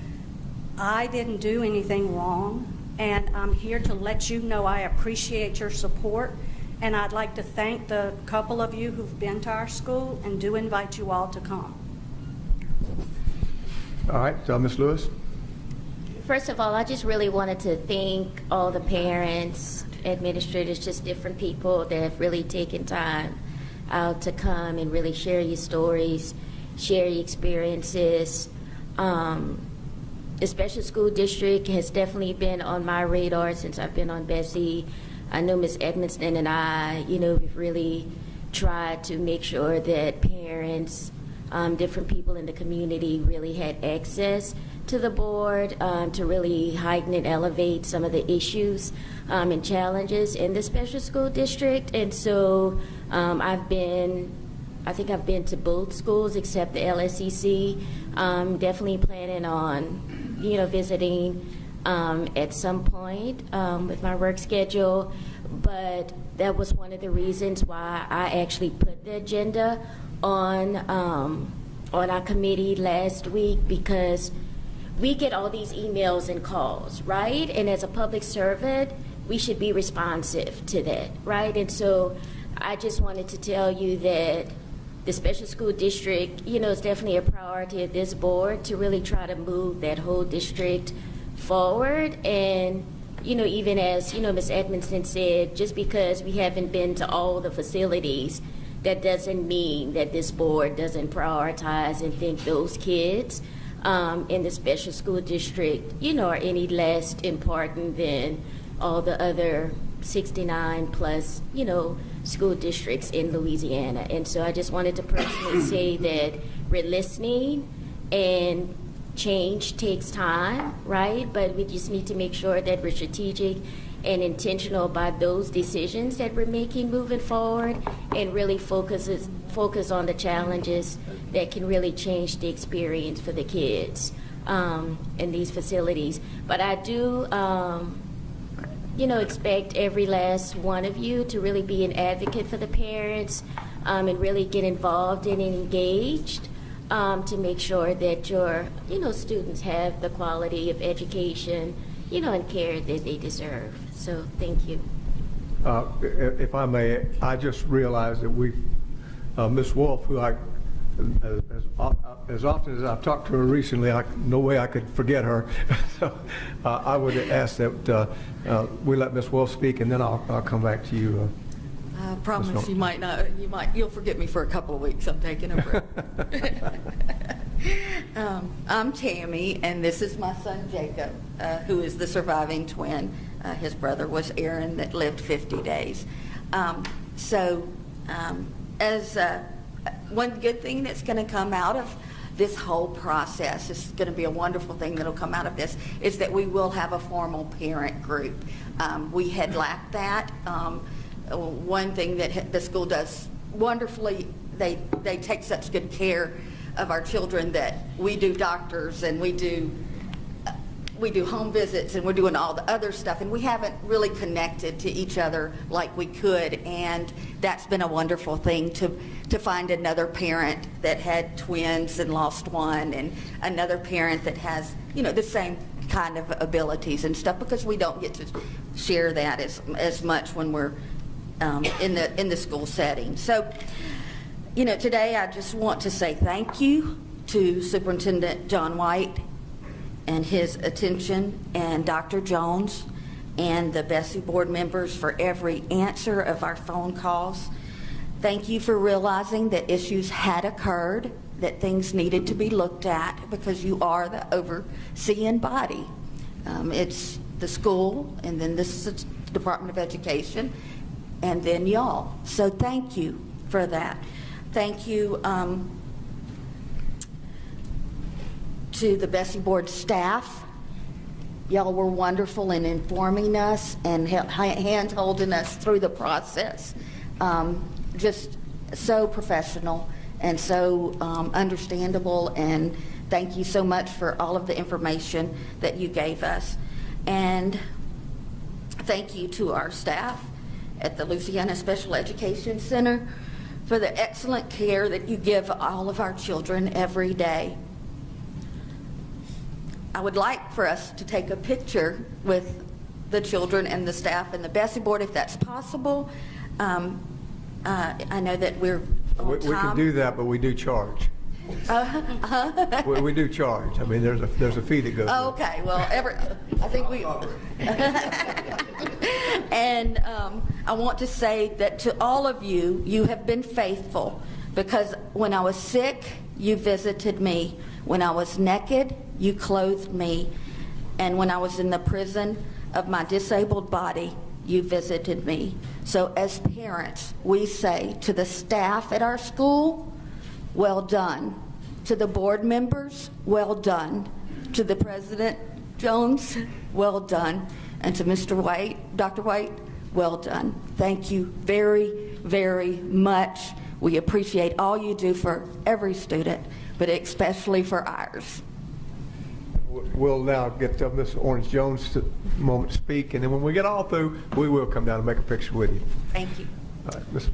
I didn't do anything wrong, and I'm here to let you know I appreciate your support, and I'd like to thank the couple of you who've been to our school and do invite you all to come. All right, Ms. Lewis. First of all, I just really wanted to thank all the parents, administrators, just different people that have really taken time out to come and really share your stories, share your experiences. The special school district has definitely been on my radar since I've been on BESE. I know Ms. Edmonston and I, we've really tried to make sure that parents, different people in the community really had access to the board to really heighten and elevate some of the issues and challenges in the special school district. And so I think I've been to both schools except the LSEC. Definitely planning on, visiting at some point with my work schedule. But that was one of the reasons why I actually put the agenda on our committee last week, because we get all these emails and calls, right? And as a public servant, we should be responsive to that, right? And so I just wanted to tell you that the special school district, is definitely a priority of this board to really try to move that whole district forward. And, even as, Ms. Edmonston said, just because we haven't been to all the facilities, that doesn't mean that this board doesn't prioritize and think those kids in the special school district, are any less important than all the other 69 plus, school districts in Louisiana. And so I just wanted to personally say that we're listening, and change takes time, right? But we just need to make sure that we're strategic and intentional about those decisions that we're making moving forward, and really focus on the challenges that can really change the experience for the kids in these facilities. But I do expect every last one of you to really be an advocate for the parents and really get involved and engaged to make sure that your, students have the quality of education, and care that they deserve. So thank you. If I may, I just realized that Ms. Wolf, who as often as I've talked to her recently, no way I could forget her. So I would ask that we let Ms. Wolf speak, and then I'll come back to you. I promise you'll forget me for a couple of weeks. I'm taking a break. I'm Tammy, and this is my son Jacob, who is the surviving twin. His brother was Aaron, that lived 50 days. As one good thing that's going to come out of this whole process, this is going to be a wonderful thing that'll come out of this, is that we will have a formal parent group. We had lacked that. One thing that the school does wonderfully, they take such good care of our children that we do doctors and we do home visits, and we're doing all the other stuff, and we haven't really connected to each other like we could. And that's been a wonderful thing to find another parent that had twins and lost one, and another parent that has the same kind of abilities and stuff, because we don't get to share that as much when we're in the school setting. So today I just want to say thank you to Superintendent John White and his attention, and Dr. Jones and the BESE board members for every answer of our phone calls. Thank you for realizing that issues had occurred, that things needed to be looked at, because you are the overseeing body. It's the school, and then this is the Department of Education, and then y'all. So thank you for that. Thank you to the BESE board staff. Y'all were wonderful in informing us and hand-holding us through the process. Just so professional and so understandable, and thank you so much for all of the information that you gave us. And thank you to our staff at the Louisiana Special Education Center for the excellent care that you give all of our children every day. I would like for us to take a picture with the children and the staff and the BESE board, if that's possible. I know that we're on time. We can do that, but we do charge. We do charge. I mean, there's a fee that goes with it. Okay, well, I think we. And I want to say that to all of you, you have been faithful, because when I was sick, you visited me. When I was naked, you clothed me. And when I was in the prison of my disabled body, you visited me. So as parents, we say to the staff at our school, well done. To the board members, well done. To the President Jones, well done. And to Mr. White, Dr. White, well done. Thank you very, very much. We appreciate all you do for every student, but especially for ours. We'll now get Ms. Orange Jones to moment to speak, and then when we get all through, we will come down and make a picture with you. Thank you. All right, Ms.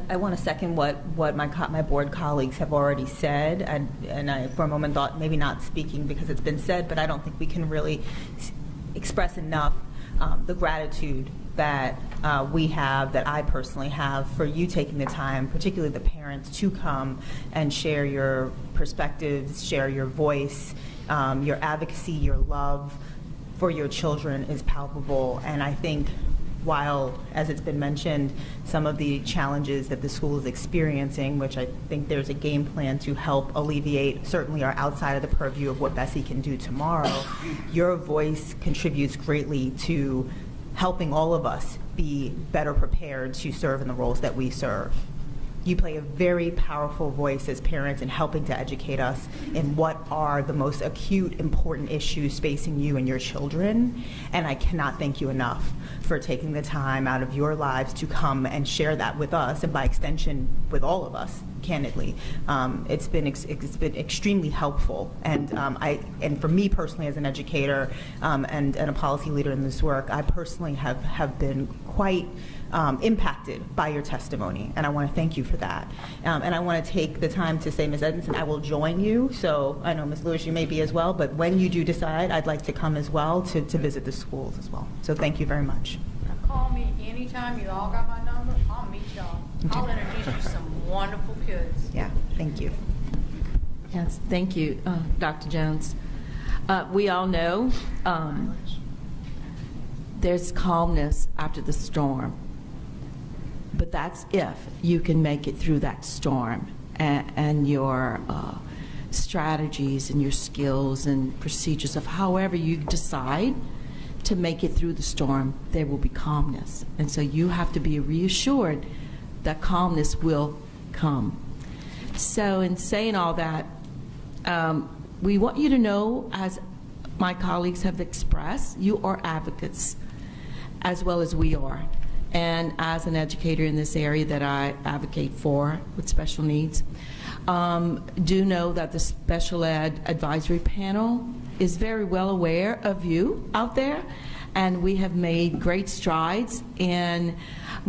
I want to second what my board colleagues have already said, and I for a moment thought maybe not speaking because it's been said, but I don't think we can really express enough the gratitude that we have, that I personally have, for you taking the time, particularly the parents, to come and share your perspectives, share your voice, your advocacy, your love for your children is palpable. And I think while, as it's been mentioned, some of the challenges that the school is experiencing, which I think there's a game plan to help alleviate, certainly are outside of the purview of what BESE can do tomorrow, your voice contributes greatly to helping all of us be better prepared to serve in the roles that we serve. You play a very powerful voice as parents in helping to educate us in what are the most acute, important issues facing you and your children. And I cannot thank you enough for taking the time out of your lives to come and share that with us, and by extension with all of us, candidly. It's been extremely helpful. And and for me personally as an educator and a policy leader in this work, I personally have been quite impacted by your testimony, and I want to thank you for that. And I want to take the time to say, Ms. Edmondson, I will join you. So I know, Ms. Lewis, you may be as well, but when you do decide, I'd like to come as well to visit the schools as well. So thank you very much. Call me anytime. You all got my number. I'll meet y'all. I'll introduce you to some wonderful kids. Yeah, thank you. Yes, thank you, Dr. Jones. We all know there's calmness after the storm, but that's if you can make it through that storm, and your strategies and your skills and procedures of however you decide to make it through the storm, there will be calmness. And so you have to be reassured that calmness will come. So in saying all that, we want you to know, as my colleagues have expressed, you are advocates as well as we are. And as an educator in this area that I advocate for with special needs, do know that the Special Ed Advisory Panel is very well aware of you out there, and we have made great strides in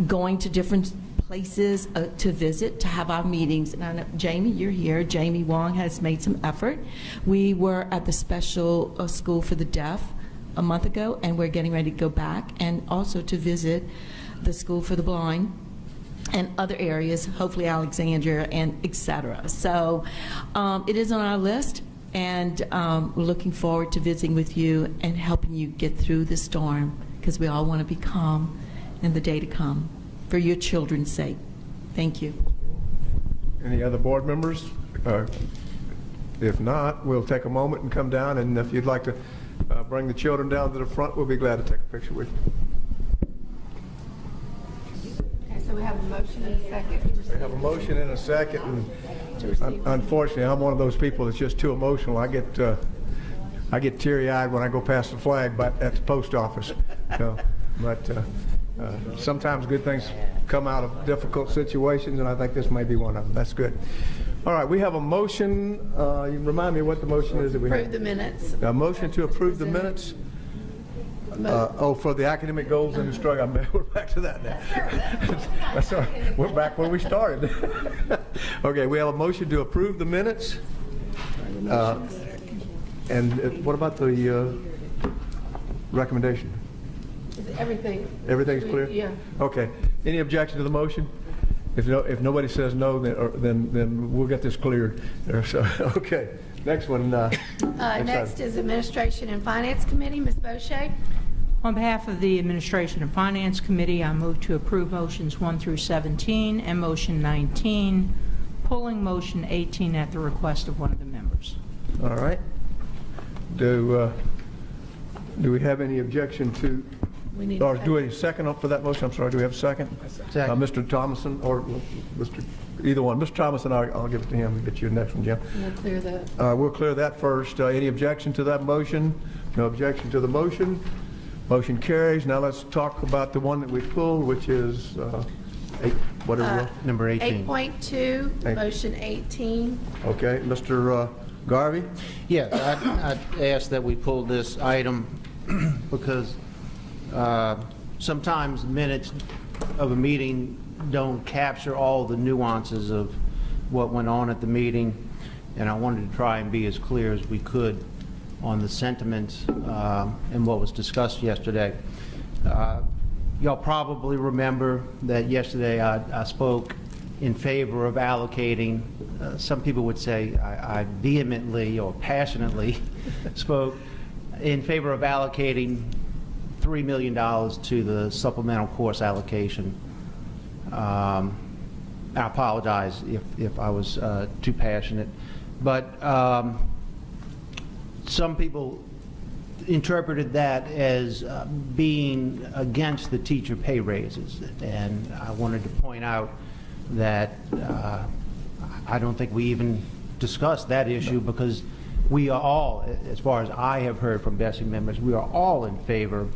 going to different places to visit, to have our meetings. And I know, Jamie, you're here. Jamie Wong has made some effort. We were at the Special School for the Deaf a month ago, and we're getting ready to go back, and also to visit the School for the Blind and other areas, hopefully Alexandria and et cetera. So it is on our list, and we're looking forward to visiting with you and helping you get through the storm, because we all want to be calm in the day to come for your children's sake. Thank you. Any other board members? If not, we'll take a moment and come down, and if you'd like to bring the children down to the front, we'll be glad to take a picture with you. Okay, so we have a motion and a second. We have a motion and a second, and unfortunately, I'm one of those people that's just too emotional. I get teary-eyed when I go past the flag at the post office. So, but sometimes good things come out of difficult situations, and I think this may be one of them. That's good. All right, we have a motion. You remind me what the motion is that we have. Approve the minutes. A motion to approve the minutes. For the academic goals and the struggle. We're back to that now. That's all right. We're back where we started. Okay, we have a motion to approve the minutes. And what about the recommendation? Everything. Everything's clear? Yeah. Okay. Any objection to the motion? If nobody says no, then we'll get this cleared. So, okay, next one. Next is Administration and Finance Committee. Ms. Bochet. On behalf of the Administration and Finance Committee, I move to approve motions 1 through 17 and motion 19, pulling motion 18 at the request of one of the members. All right. Do we have any objection to, or do we second up for that motion? I'm sorry, do we have a second? Second. Mr. Thomason or Mr. Either one. Mr. Thomason, I'll give it to him. We'll get you the next one, Jim. We'll clear that. We'll clear that first. Any objection to that motion? No objection to the motion. Motion carries. Now let's talk about the one that we pulled, which is number 18. 8.2, motion 18. Okay, Mr. Garvey? Yes, I'd ask that we pull this item because sometimes minutes of a meeting don't capture all the nuances of what went on at the meeting, and I wanted to try and be as clear as we could on the sentiments and what was discussed yesterday. Y'all probably remember that yesterday I spoke in favor of allocating, some people would say I vehemently or passionately spoke in favor of allocating $3 million to the supplemental course allocation. I apologize if I was too passionate, but some people interpreted that as being against the teacher pay raises, and I wanted to point out that I don't think we even discussed that issue because we are all, as far as I have heard from BESE members, we are all in favor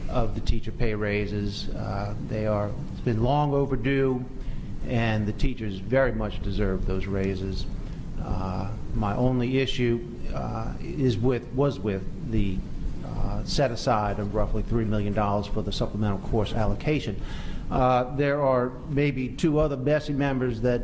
of the teacher pay raises. It's been long overdue, and the teachers very much deserve those raises. My only issue was with the set aside of roughly $3 million for the supplemental course allocation. There are maybe 2 other BESE members that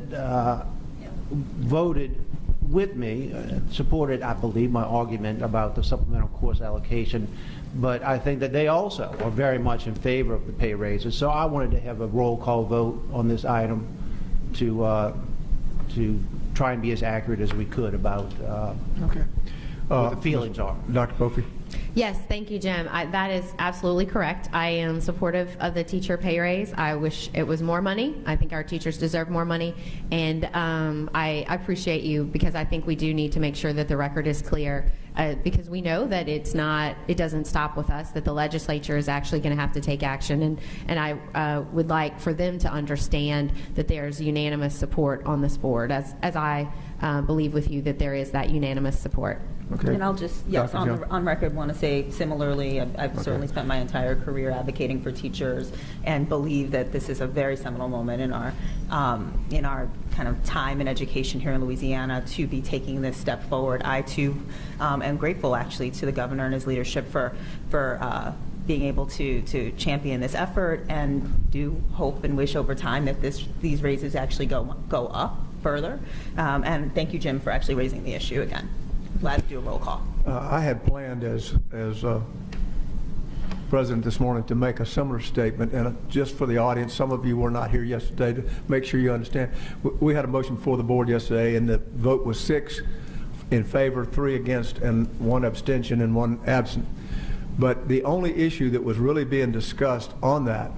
voted with me, supported, I believe, my argument about the supplemental course allocation, but I think that they also are very much in favor of the pay raises. So I wanted to have a roll call vote on this item to try and be as accurate as we could about what the feelings are. Dr. Popey? Yes, thank you, Jim. That is absolutely correct. I am supportive of the teacher pay raise. I wish it was more money. I think our teachers deserve more money, and I appreciate you because I think we do need to make sure that the record is clear because we know that it doesn't stop with us, that the legislature is actually going to have to take action, and I would like for them to understand that there's unanimous support on this board, as I believe with you that there is that unanimous support. Okay. And I'll just, yes, on record, want to say similarly, I've certainly spent my entire career advocating for teachers and believe that this is a very seminal moment in our kind of time in education here in Louisiana to be taking this step forward. I, too, am grateful, actually, to the governor and his leadership for being able to champion this effort, and do hope and wish over time that these raises actually go up further. And thank you, Jim, for actually raising the issue again. Glad to do a roll call. I had planned as president this morning to make a similar statement, and just for the audience, some of you were not here yesterday, to make sure you understand. We had a motion before the board yesterday, and the vote was 6 in favor, 3 against, and 1 abstention and 1 absent. But the only issue that was really being discussed on that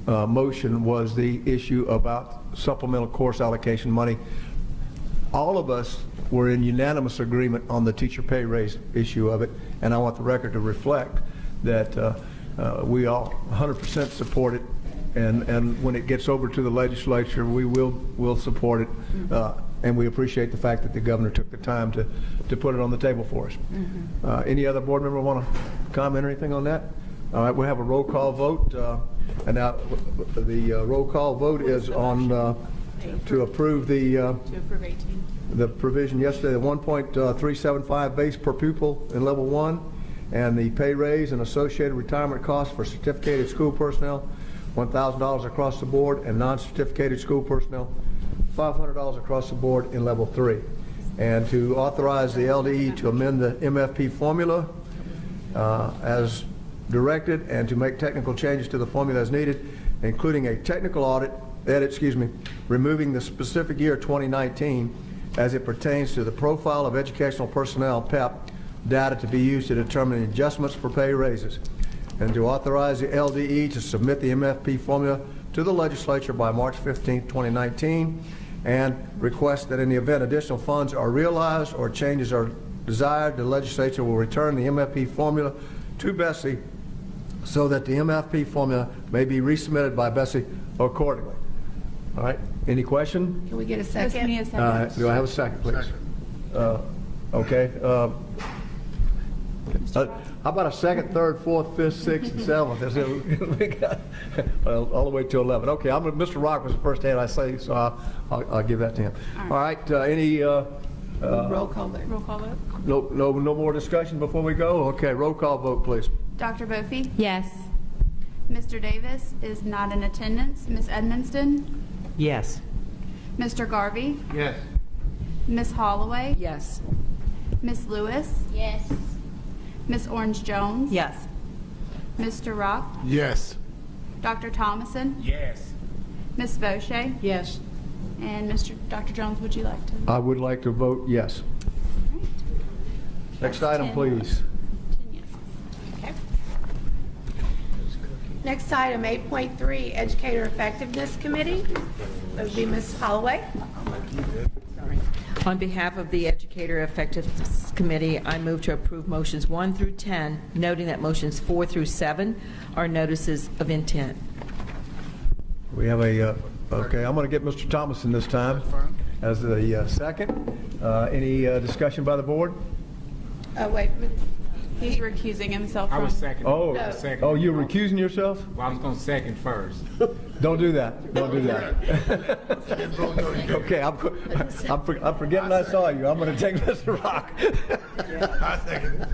motion was the issue about supplemental course allocation money. All of us were in unanimous agreement on the teacher pay raise issue of it, and I want the record to reflect that we all 100% support it, and when it gets over to the legislature, we will support it, and we appreciate the fact that the governor took the time to put it on the table for us. Any other board member want to comment or anything on that? All right, we have a roll call vote, and now the roll call vote is on to approve the provision yesterday, the 1.375 base per pupil in level 1, and the pay raise and associated retirement costs for certificated school personnel, $1,000 across the board, and non-certificated school personnel, $500 across the board in level 3. And to authorize the LDE to amend the MFP formula as directed, and to make technical changes to the formula as needed, including a technical audit removing the specific year 2019 as it pertains to the profile of educational personnel, PEP, data to be used to determine adjustments for pay raises, and to authorize the LDE to submit the MFP formula to the legislature by March 15, 2019, and request that in the event additional funds are realized or changes are desired, the legislature will return the MFP formula to BESE so that the MFP formula may be resubmitted by BESE accordingly. All right, any question? Can we get a second? Do I have a second, please? Okay. How about a second, third, fourth, fifth, sixth, and seventh? We got, well, all the way to 11. Okay, Mr. Rock was the first hand I say, so I'll give that to him. All right, any... roll call vote. Roll call vote. No more discussion before we go? Okay, roll call vote, please. Dr. Bofi? Yes. Mr. Davis is not in attendance. Ms. Edmonston? Yes. Mr. Garvey? Yes. Ms. Holloway? Yes. Ms. Lewis? Yes. Ms. Orange-Jones? Yes. Mr. Rock? Yes. Dr. Thomason? Yes. Ms. Boucher? Yes. And Dr. Jones, would you like to? I would like to vote yes. Next item, please. 10 yeses. Okay. Next item, 8.3, Educator Effectiveness Committee. That would be Ms. Holloway. On behalf of the Educator Effectiveness Committee, I move to approve motions 1 through 10, noting that motions 4 through 7 are notices of intent. We have a, okay, I'm going to get Mr. Thomason this time as the second. Any discussion by the board? Wait. He's recusing himself I from... was second. Oh, Second. oh, you're recusing yourself? Well, I was going to second first. Don't do that. Don't do that. Okay, I'm forgetting I saw you. I'm going to take Mr. Rock. I second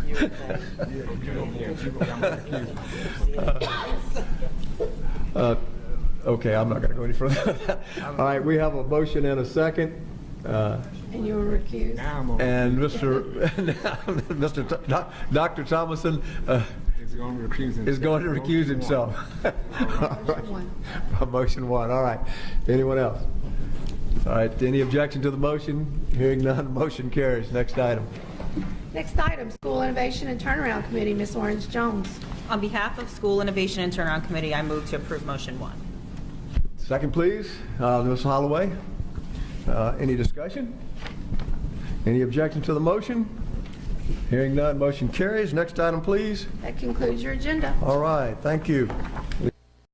it. Okay, I'm not going to go any further. All right, we have a motion and a second. And you were recused. And Dr. Thomason is going to recuse himself. Motion 1. All right. Anyone else? All right. Any objection to the motion? Hearing none, motion carries. Next item. Next item, School Innovation and Turnaround Committee, Ms. Orange-Jones. On behalf of School Innovation and Turnaround Committee, I move to approve motion 1. Second, please. Ms. Holloway. Any discussion? Any objection to the motion? Hearing none, motion carries. Next item, please. That concludes your agenda. All right, thank you.